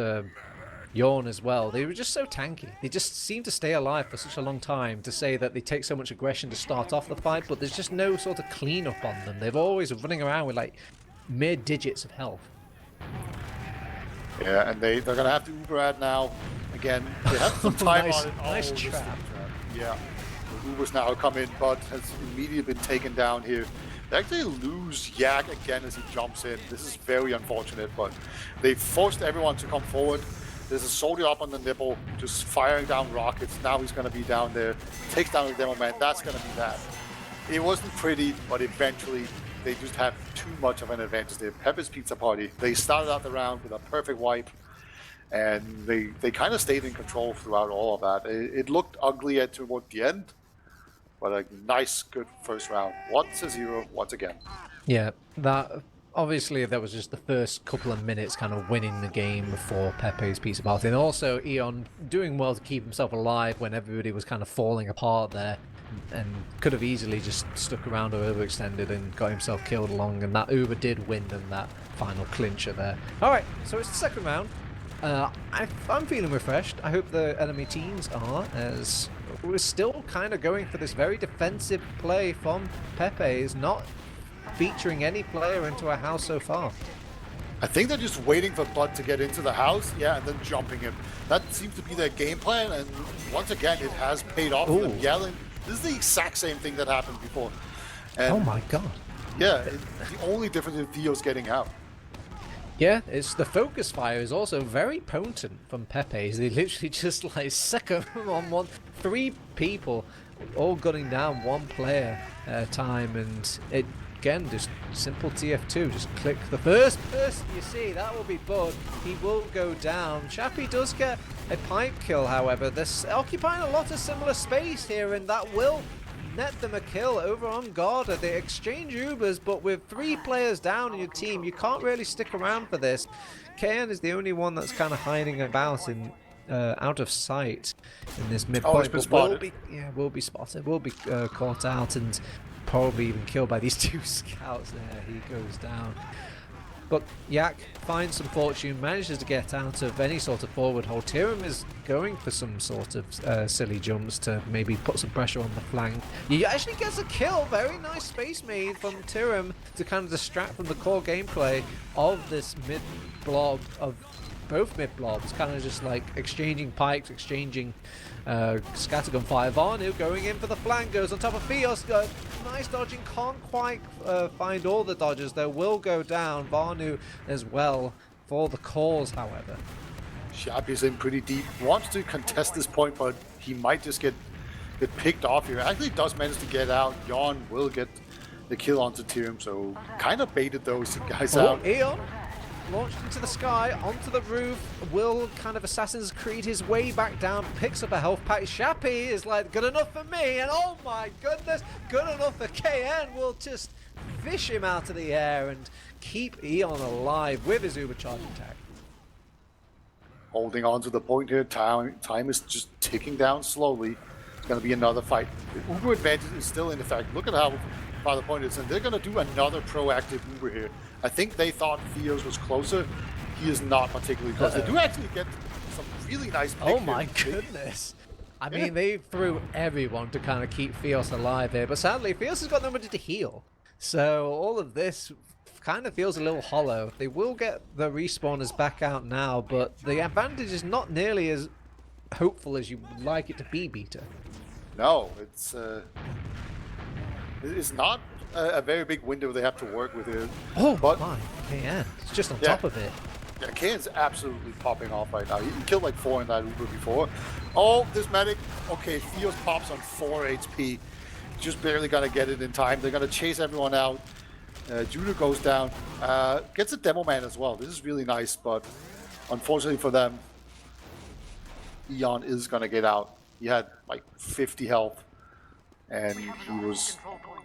Yawn as well. They were just so tanky. They just seem to stay alive for such a long time, to say that they take so much aggression to start off the fight, but there's just no sort of cleanup on them. They're always running around with like mere digits of health. Yeah, and they're going to have to Uber ad now. Again, they have some time Nice- on it. nice this is a trap. Yeah, the Uber's now come in. Bud has immediately been taken down here. They actually lose Yak again as he jumps in. This is very unfortunate, but they forced everyone to come forward. There's a soldier up on the nipple, just firing down rockets. Now he's going to be down there. Takes down the demo man. That's going to be that. It wasn't pretty, but eventually they just have too much of an advantage there. Pepis Pizza Party. They started out the round with a perfect wipe, and they kind of stayed in control throughout all of that. It looked ugly toward the end, but a nice, good first round. 1-0 once again. Yeah, that obviously that was just the first couple of minutes kind of winning the game for Pepe's Pizza Party, and also Eon doing well to keep himself alive when everybody was kind of falling apart there, and could have easily just stuck around or overextended and got himself killed along, and that Uber did win them that final clincher there. Alright, so it's the second round. I'm feeling refreshed. I hope the enemy teams are, as we're still kind of going for this very defensive play from Pepe's, not featuring any player into a house so far. I think they're just waiting for Bud to get into the house, yeah, and then jumping him. That seems to be their game plan, and once again, it has paid off for them. Yelling. This is the exact same thing that happened before. And Oh my god. yeah, the only difference is Theo's getting out. Yeah, it's the focus fire is also very potent from Pepe's. They literally just like second on 3 people all gunning down 1 player at a time, and it again just simple TF2, just click the first person you see, that will be Bud. He will go down. Chappie does get a pipe kill, however. They're occupying a lot of similar space here, and that will net them a kill over on Garda. They exchange Ubers, but with 3 players down in your team, you can't really stick around for this. KN is the only one that's kind of hiding about in out of sight in this midpoint. He's been Will be spotted, will be caught out, and probably even killed by these 2 scouts there. He goes down. But Yak finds some fortune, manages to get out of any sort of forward hold. Tyrim is going for some sort of silly jumps to maybe put some pressure on the flank. He actually gets a kill. Very nice space made from Tyrim to kind of distract from the core gameplay of this mid blob of both mid blobs, kind of just like exchanging pikes, exchanging scattergun fire. Varnu going in for the flank, goes on top of Fios. Nice dodging, can't quite find all the dodges though. Will go down. Varnu as well for the cause, however. Sharp is in pretty deep. Wants to contest this point, but he might just get picked off here. Actually does manage to get out. Jan will get the kill onto Tyrion, so kind of baited those guys out. Eon launched into the sky, onto the roof. Will kind of Assassin's Creed his way back down, picks up a health pack. Shappy is like, good enough for me, and oh my goodness, good enough for KN. Will just fish him out of the air and keep Eon alive with his Ubercharging tag. Holding on to the point here. Time is just ticking down slowly. It's going to be another fight. The Uber advantage is still in effect. Look at how far the point is, and they're going to do another proactive Uber here. I think they thought Theos was closer. He is not particularly close. They do actually get some really nice picks. Oh my goodness. I mean, they threw everyone to kind of keep Theos alive here, but sadly, Theos has got nobody to heal. So all of this kind of feels a little hollow. They will get the respawners back out now, but the advantage is not nearly as hopeful as you would like it to be, Beta. No, it's not a very big window they have to work with here. Oh but my, KN. It's just on top of it. Yeah, KN's absolutely popping off right now. He killed like 4 in that Uber before. Oh, this medic. Okay, Theos pops on 4 HP. Just barely gonna get it in time. They're gonna chase everyone out. Judah goes down, gets a demo man as well. This is really nice, but unfortunately for them, Eon is gonna get out. He had like 50 health, and he was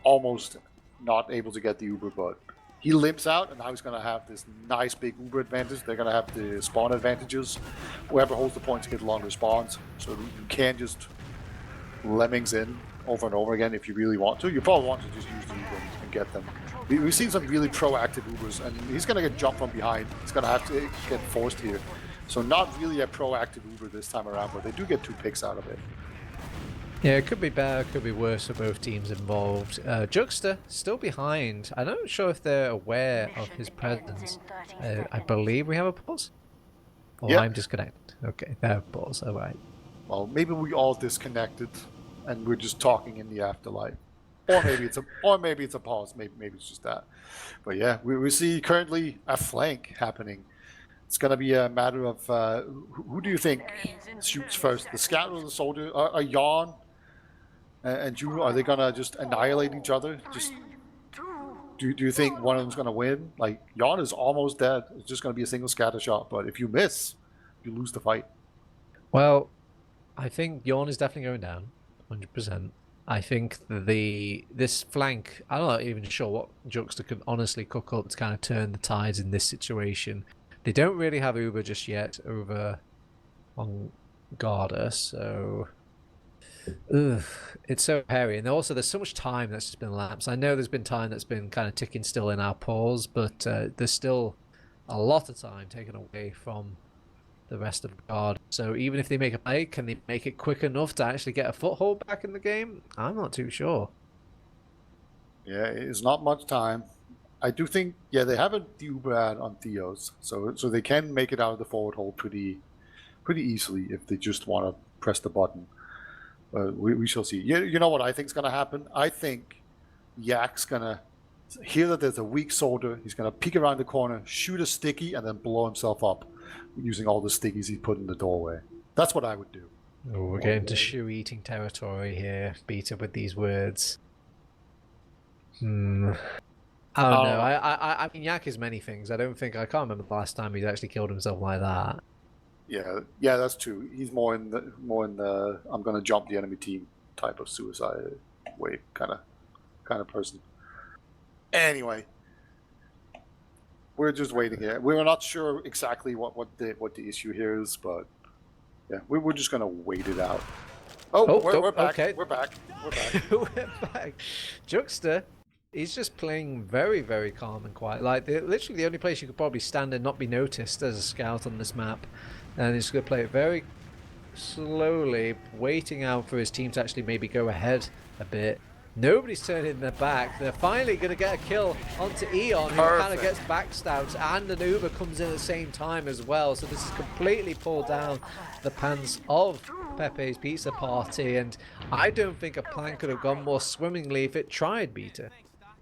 almost not able to get the Uber, but he limps out, and now he's gonna have this nice big Uber advantage. They're gonna have the spawn advantages. Whoever holds the points get longer spawns, so you can just lemmings in over and over again if you really want to. You probably want to just use the Uber and get them. We've seen some really proactive Ubers, and he's going to get jumped from behind. He's going to have to get forced here. So not really a proactive Uber this time around, but they do get 2 picks out of it. Yeah, it could be better, it could be worse for both teams involved. Juxta still behind. I'm not sure if they're aware of his presence. I believe we have a pause? Or Yep. I'm disconnected. Okay, they have a pause, alright. Well, maybe we all disconnected, and we're just talking in the afterlife. Or maybe it's a pause. Maybe it's just that. But yeah, we see currently a flank happening. It's gonna be a matter of who do you think shoots first, the scout or the soldier? Are Jan and Judah, are they gonna just annihilate each other? Just do you think one of them's gonna win? Like Jan is almost dead. It's just gonna be a single scatter shot. But if you miss, you lose the fight. Well, I think Yorn is definitely going down, 100%. I think this flank, I'm not even sure what Juxta could honestly cook up to kind of turn the tides in this situation. They don't really have Uber just yet over on Garda, so it's so hairy. And also there's so much time that's just been lapsed. I know there's been time that's been kind of ticking still in our pause, but there's still a lot of time taken away from the rest of the guard. So even if they make a play, can they make it quick enough to actually get a foothold back in the game? I'm not too sure. Yeah, it's not much time. I do think, yeah, they have a Uber ad on Theos, so they can make it out of the forward hold pretty easily if they just want to press the button. We shall see. You know what I think is going to happen? I think Yak's going to hear that there's a weak soldier. He's going to peek around the corner, shoot a sticky, and then blow himself up using all the stickies he put in the doorway. That's what I would do. Oh, we're getting to shoe-eating territory here, Beta, with these words. I don't know. I mean, Yak is many things. I can't remember the last time he's actually killed himself like that. Yeah, that's true. He's more in the I'm gonna jump the enemy team type of suicide way kind of person. Anyway, we're just waiting here. We're not sure exactly what the issue here is, but yeah, we're just gonna wait it out. We're back. Okay. We're back. We're back. Juxta, he's just playing very, very calm and quiet. Like literally the only place you could probably stand and not be noticed as a scout on this map, and he's gonna play it very slowly, waiting out for his team to actually maybe go ahead a bit. Nobody's turning their back. They're finally going to get a kill onto Eon, who kind of gets backstabbed, and an Uber comes in at the same time as well. So this has completely pulled down the pants of Pepe's pizza party, and I don't think a plan could have gone more swimmingly if it tried, Beta.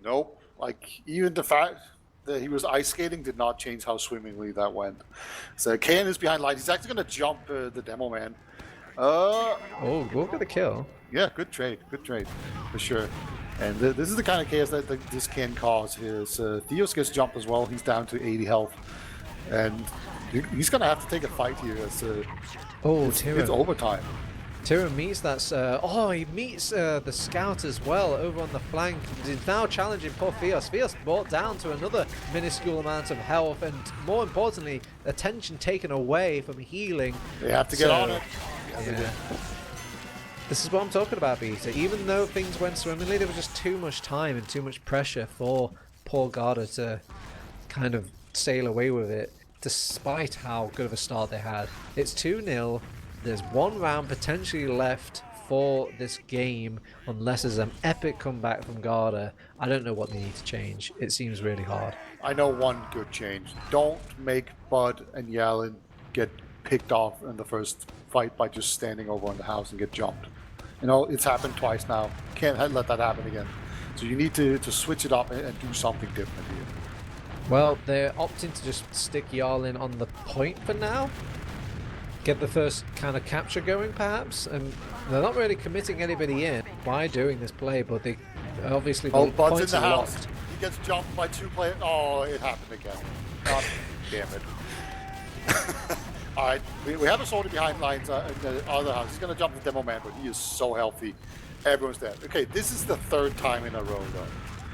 Nope. Like, even the fact that he was ice skating did not change how swimmingly that went. So KN is behind line. He's actually going to jump the demo man. Oh, we'll get the kill. Yeah, good trade, for sure. And this is the kind of chaos that this can cause here. Theos gets jumped as well. He's down to 80 health. And he's going to have to take a fight here. It's overtime. Tira meets that. He meets the scout as well over on the flank. He's now challenging poor Theos. Theos brought down to another minuscule amount of health, and more importantly, attention taken away from healing. They have to get on it. Yeah. This is what I'm talking about, Beta. Even though things went swimmingly, there was just too much time and too much pressure for poor Garda to kind of sail away with it, despite how good of a start they had. It's 2-0. There's one round potentially left for this game, unless there's an epic comeback from Garda. I don't know what they need to change. It seems really hard. I know one good change. Don't make Bud and Yalin get picked off in the first fight by just standing over on the house and get jumped. You know, it's happened twice now. Can't let that happen again. So you need to switch it up and do something different here. Well, they're opting to just stick Yarlin on the point for now. Get the first kind of capture going, perhaps. And they're not really committing anybody in by doing this play, but they obviously the Bud's in points the are house. locked. He gets jumped by 2 players. Oh, it happened again. God damn it. All right, we have a soldier behind lines in the other house. He's going to jump the demo man, but he is so healthy. Everyone's dead. Okay, this is the 3rd time in a row, though.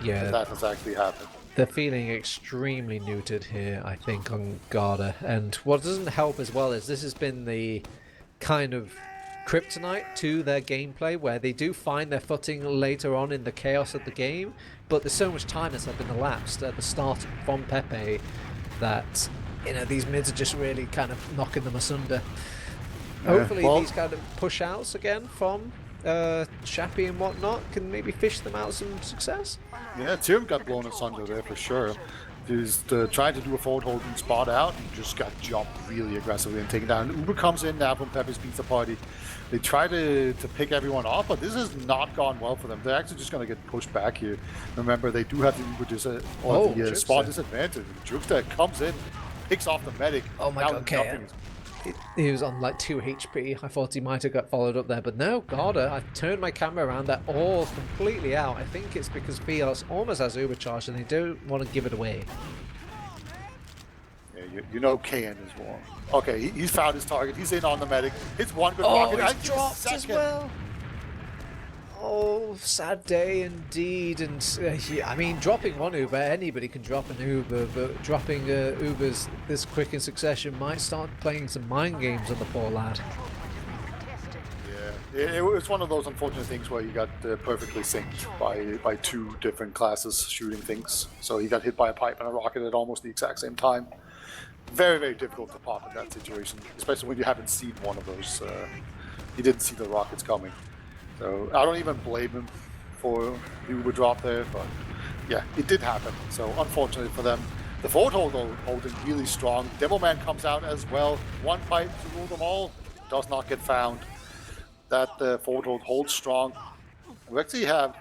Yeah, that has actually happened. They're feeling extremely neutered here, I think, on Garda. And what doesn't help as well is this has been the kind of kryptonite to their gameplay, where they do find their footing later on in the chaos of the game, but there's so much time that's been elapsed at the start from Pepe that, you know, these mids are just really kind of knocking them asunder. Hopefully these kind of push outs again from Shappy and whatnot can maybe fish them out some success. Yeah, Tim got blown asunder there for sure. He's trying to do a forward holding spot out and just got jumped really aggressively and taken down. Uber comes in now from Pepis Pizza Party. They try to pick everyone off, but this has not gone well for them. They're actually just going to get pushed back here. Remember, they do have the Uber spot disadvantage. Jukesta comes in, picks off the medic. Oh my god, okay. He was on like 2 HP. I thought he might have got followed up there, but no, Garda, I turned my camera around. They're all completely out. I think it's because Fios almost has Uber charge and they don't want to give it away. Yeah, you know KN is wrong. Okay, he's found his target. He's in on the medic. It's one good rocket. He's dropped as well. Oh, sad day indeed. And I mean, dropping one Uber, anybody can drop an Uber, but dropping Ubers this quick in succession might start playing some mind games on the poor lad. Yeah, it's one of those unfortunate things where you got perfectly synced by 2 different classes shooting things. So he got hit by a pipe and a rocket at almost the exact same time. Very, very difficult to pop in that situation, especially when you haven't seen one of those. He didn't see the rockets coming. So I don't even blame him for the Uber drop there, but yeah, it did happen. So unfortunately for them, the forward holding really strong. Devilman comes out as well. One pipe to rule them all, does not get found. That forward hold holds strong. We actually have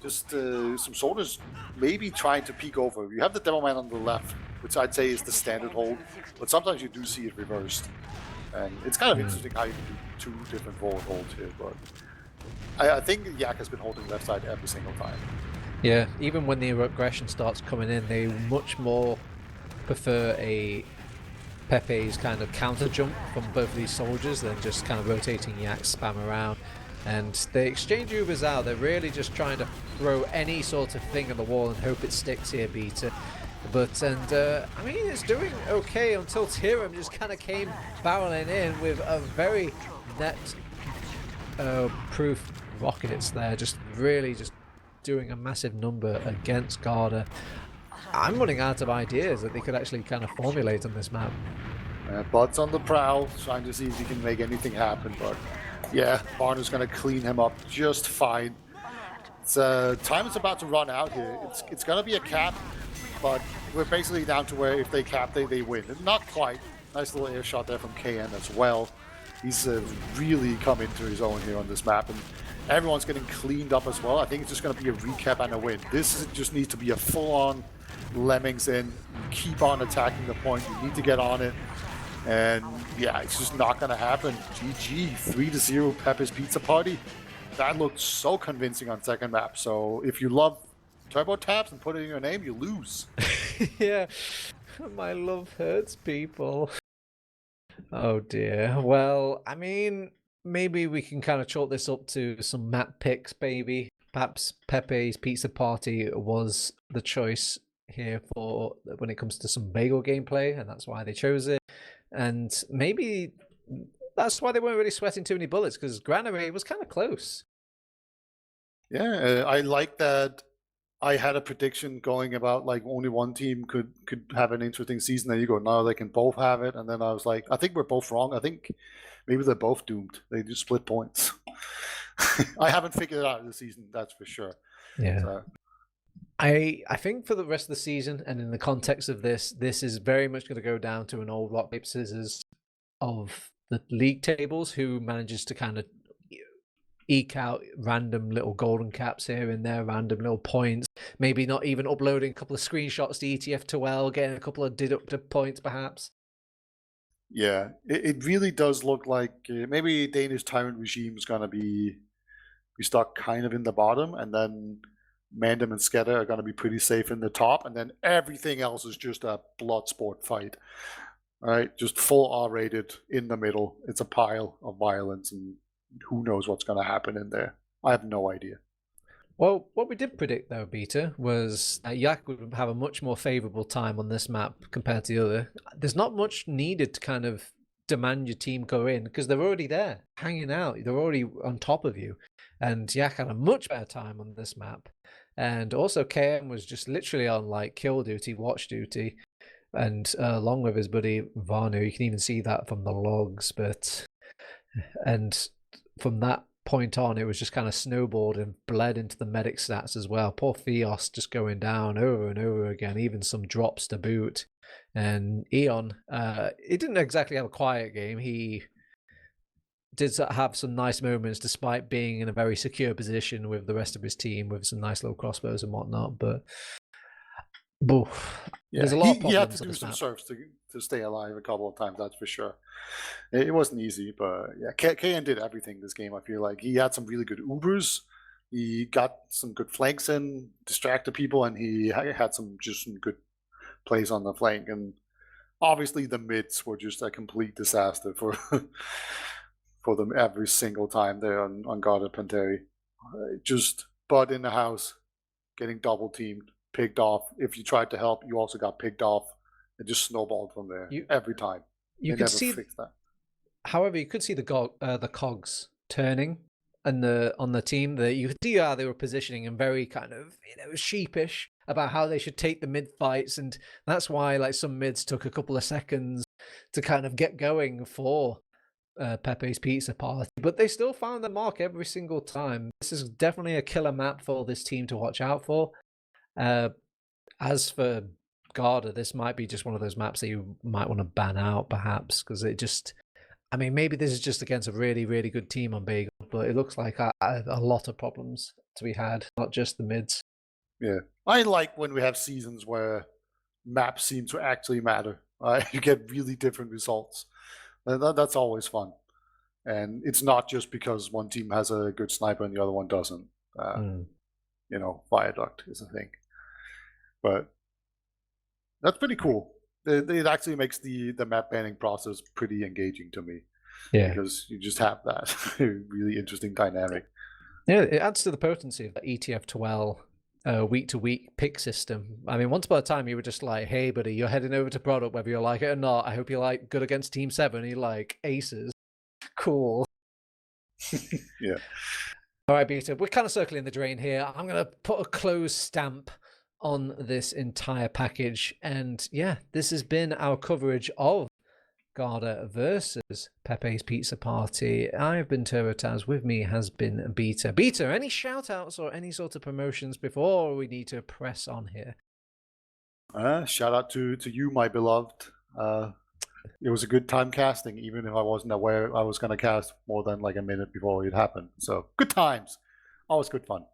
just some soldiers maybe trying to peek over. You have the Devilman on the left, which I'd say is the standard hold, but sometimes you do see it reversed. And it's kind of interesting how you can do 2 different forward holds here, but I think Yak has been holding left side every single time. Yeah, even when the aggression starts coming in, they much more prefer a Pepe's kind of counter jump from both of these soldiers than just kind of rotating Yak spam around. And they exchange Ubers out. They're really just trying to throw any sort of thing on the wall and hope it sticks here, Beta. But, I mean, it's doing okay until Tyram just kind of came barreling in with a very net proof rockets there, just really just doing a massive number against Garda. I'm running out of ideas that they could actually kind of formulate on this map. Bud's on the prowl, trying to see if he can make anything happen, but yeah, Barner's going to clean him up just fine. Time is about to run out here. It's gonna be a cap, but we're basically down to where if they cap, they win. And not quite. Nice little air shot there from KN as well. He's really come into his own here on this map, and everyone's getting cleaned up as well. I think it's just going to be a recap and a win. Just needs to be a full-on lemmings in. You keep on attacking the point. You need to get on it. And yeah, it's just not going to happen. GG, 3-0 Pepis Pizza Party. That looked so convincing on second map. So if you love turbo taps and put it in your name, you lose. Yeah, my love hurts people. Oh dear. Well, I mean, maybe we can kind of chalk this up to some map picks, baby. Perhaps Pepe's Pizza Party was the choice here for when it comes to some bagel gameplay, and that's why they chose it. And maybe that's why they weren't really sweating too many bullets, because Granary was kind of close. Yeah, I like that. I had a prediction going about like only one team could have an interesting season. Then you go, no, they can both have it. And then I was like, I think we're both wrong. I think maybe they're both doomed. They just split points. I haven't figured it out this season, that's for sure. Yeah. So. I think for the rest of the season, and in the context of this is very much going to go down to an old rock, paper, scissors of the league tables, who manages to kind of eke out random little golden caps here and there, random little points, maybe not even uploading a couple of screenshots to ETF2L, getting a couple of deductive points perhaps. Yeah, it really does look like maybe Danish Tyrant Regime is going to be stuck kind of in the bottom, and then Mandem and Skeda are going to be pretty safe in the top, and then everything else is just a blood sport fight. All right, just full R-rated in the middle. It's a pile of violence, and who knows what's going to happen in there. I have no idea. Well, what we did predict, though, Beta, was Yak would have a much more favourable time on this map compared to the other. There's not much needed to kind of demand your team go in, because they're already there, hanging out. They're already on top of you. And Yak had a much better time on this map. And also KM was just literally on like kill duty, watch duty, and along with his buddy Vanu. You can even see that from the logs. And from that point on, it was just kind of snowballed and bled into the medic stats as well. Poor Theos just going down over and over again, even some drops to boot. And Eon, he didn't exactly have a quiet game. He did have some nice moments despite being in a very secure position with the rest of his team with some nice little crossbows and whatnot. But there's a lot of problems. He had to do some serves to stay alive a couple of times, that's for sure. It wasn't easy, but yeah, KN did everything this game. I feel like he had some really good Ubers. He got some good flanks in, distracted people, and he had some good plays on the flank. And obviously the mids were just a complete disaster for for them every single time there on Garda Panteri. Just butt in the house, getting double teamed, picked off. If you tried to help, you also got picked off. It just snowballed from there every time. You could see that. However, you could see the cogs turning on the team. That you could see how they were positioning and very kind of sheepish about how they should take the mid fights, and that's why like some mids took a couple of seconds to kind of get going for Pepe's Pizza Party, but they still found the mark every single time. This is definitely a killer map for this team to watch out for. As for Garda, this might be just one of those maps that you might want to ban out, perhaps, because it just, I mean, maybe this is just against a really, really good team on Bagel, but it looks like a lot of problems to be had, not just the mids. Yeah, I like when we have seasons where maps seem to actually matter. You get really different results. That's always fun. And it's not just because one team has a good sniper and the other one doesn't. Viaduct is a thing. But that's pretty cool. It actually makes the map banning process pretty engaging to me. Yeah. Because you just have that really interesting dynamic. Yeah, it adds to the potency of the ETF2L week-to-week pick system. I mean, once upon a time, you were just like, hey, buddy, you're heading over to product, whether you like it or not. I hope you like good against Team 7. You like aces. Cool. Yeah. All right, Peter, we're kind of circling the drain here. I'm going to put a closed stamp on this entire package. And yeah, this has been our coverage of Garda versus Pepe's Pizza Party. I've been Turbo. With me has been Beta. Beta, any shout outs or any sort of promotions before we need to press on here? Shout out to you, my beloved. It was a good time casting, even if I wasn't aware I was going to cast more than like a minute before it happened. So good times. Always good fun.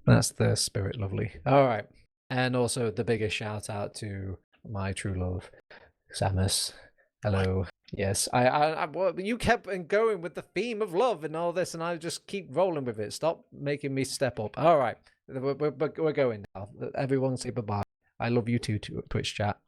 That's the spirit, lovely. All right. And also the biggest shout out to my true love, Samus. Hello. Yes, well, you kept going with the theme of love and all this, and I just keep rolling with it. Stop making me step up. All right, we're going now. Everyone say bye-bye. I love you too, Twitch chat.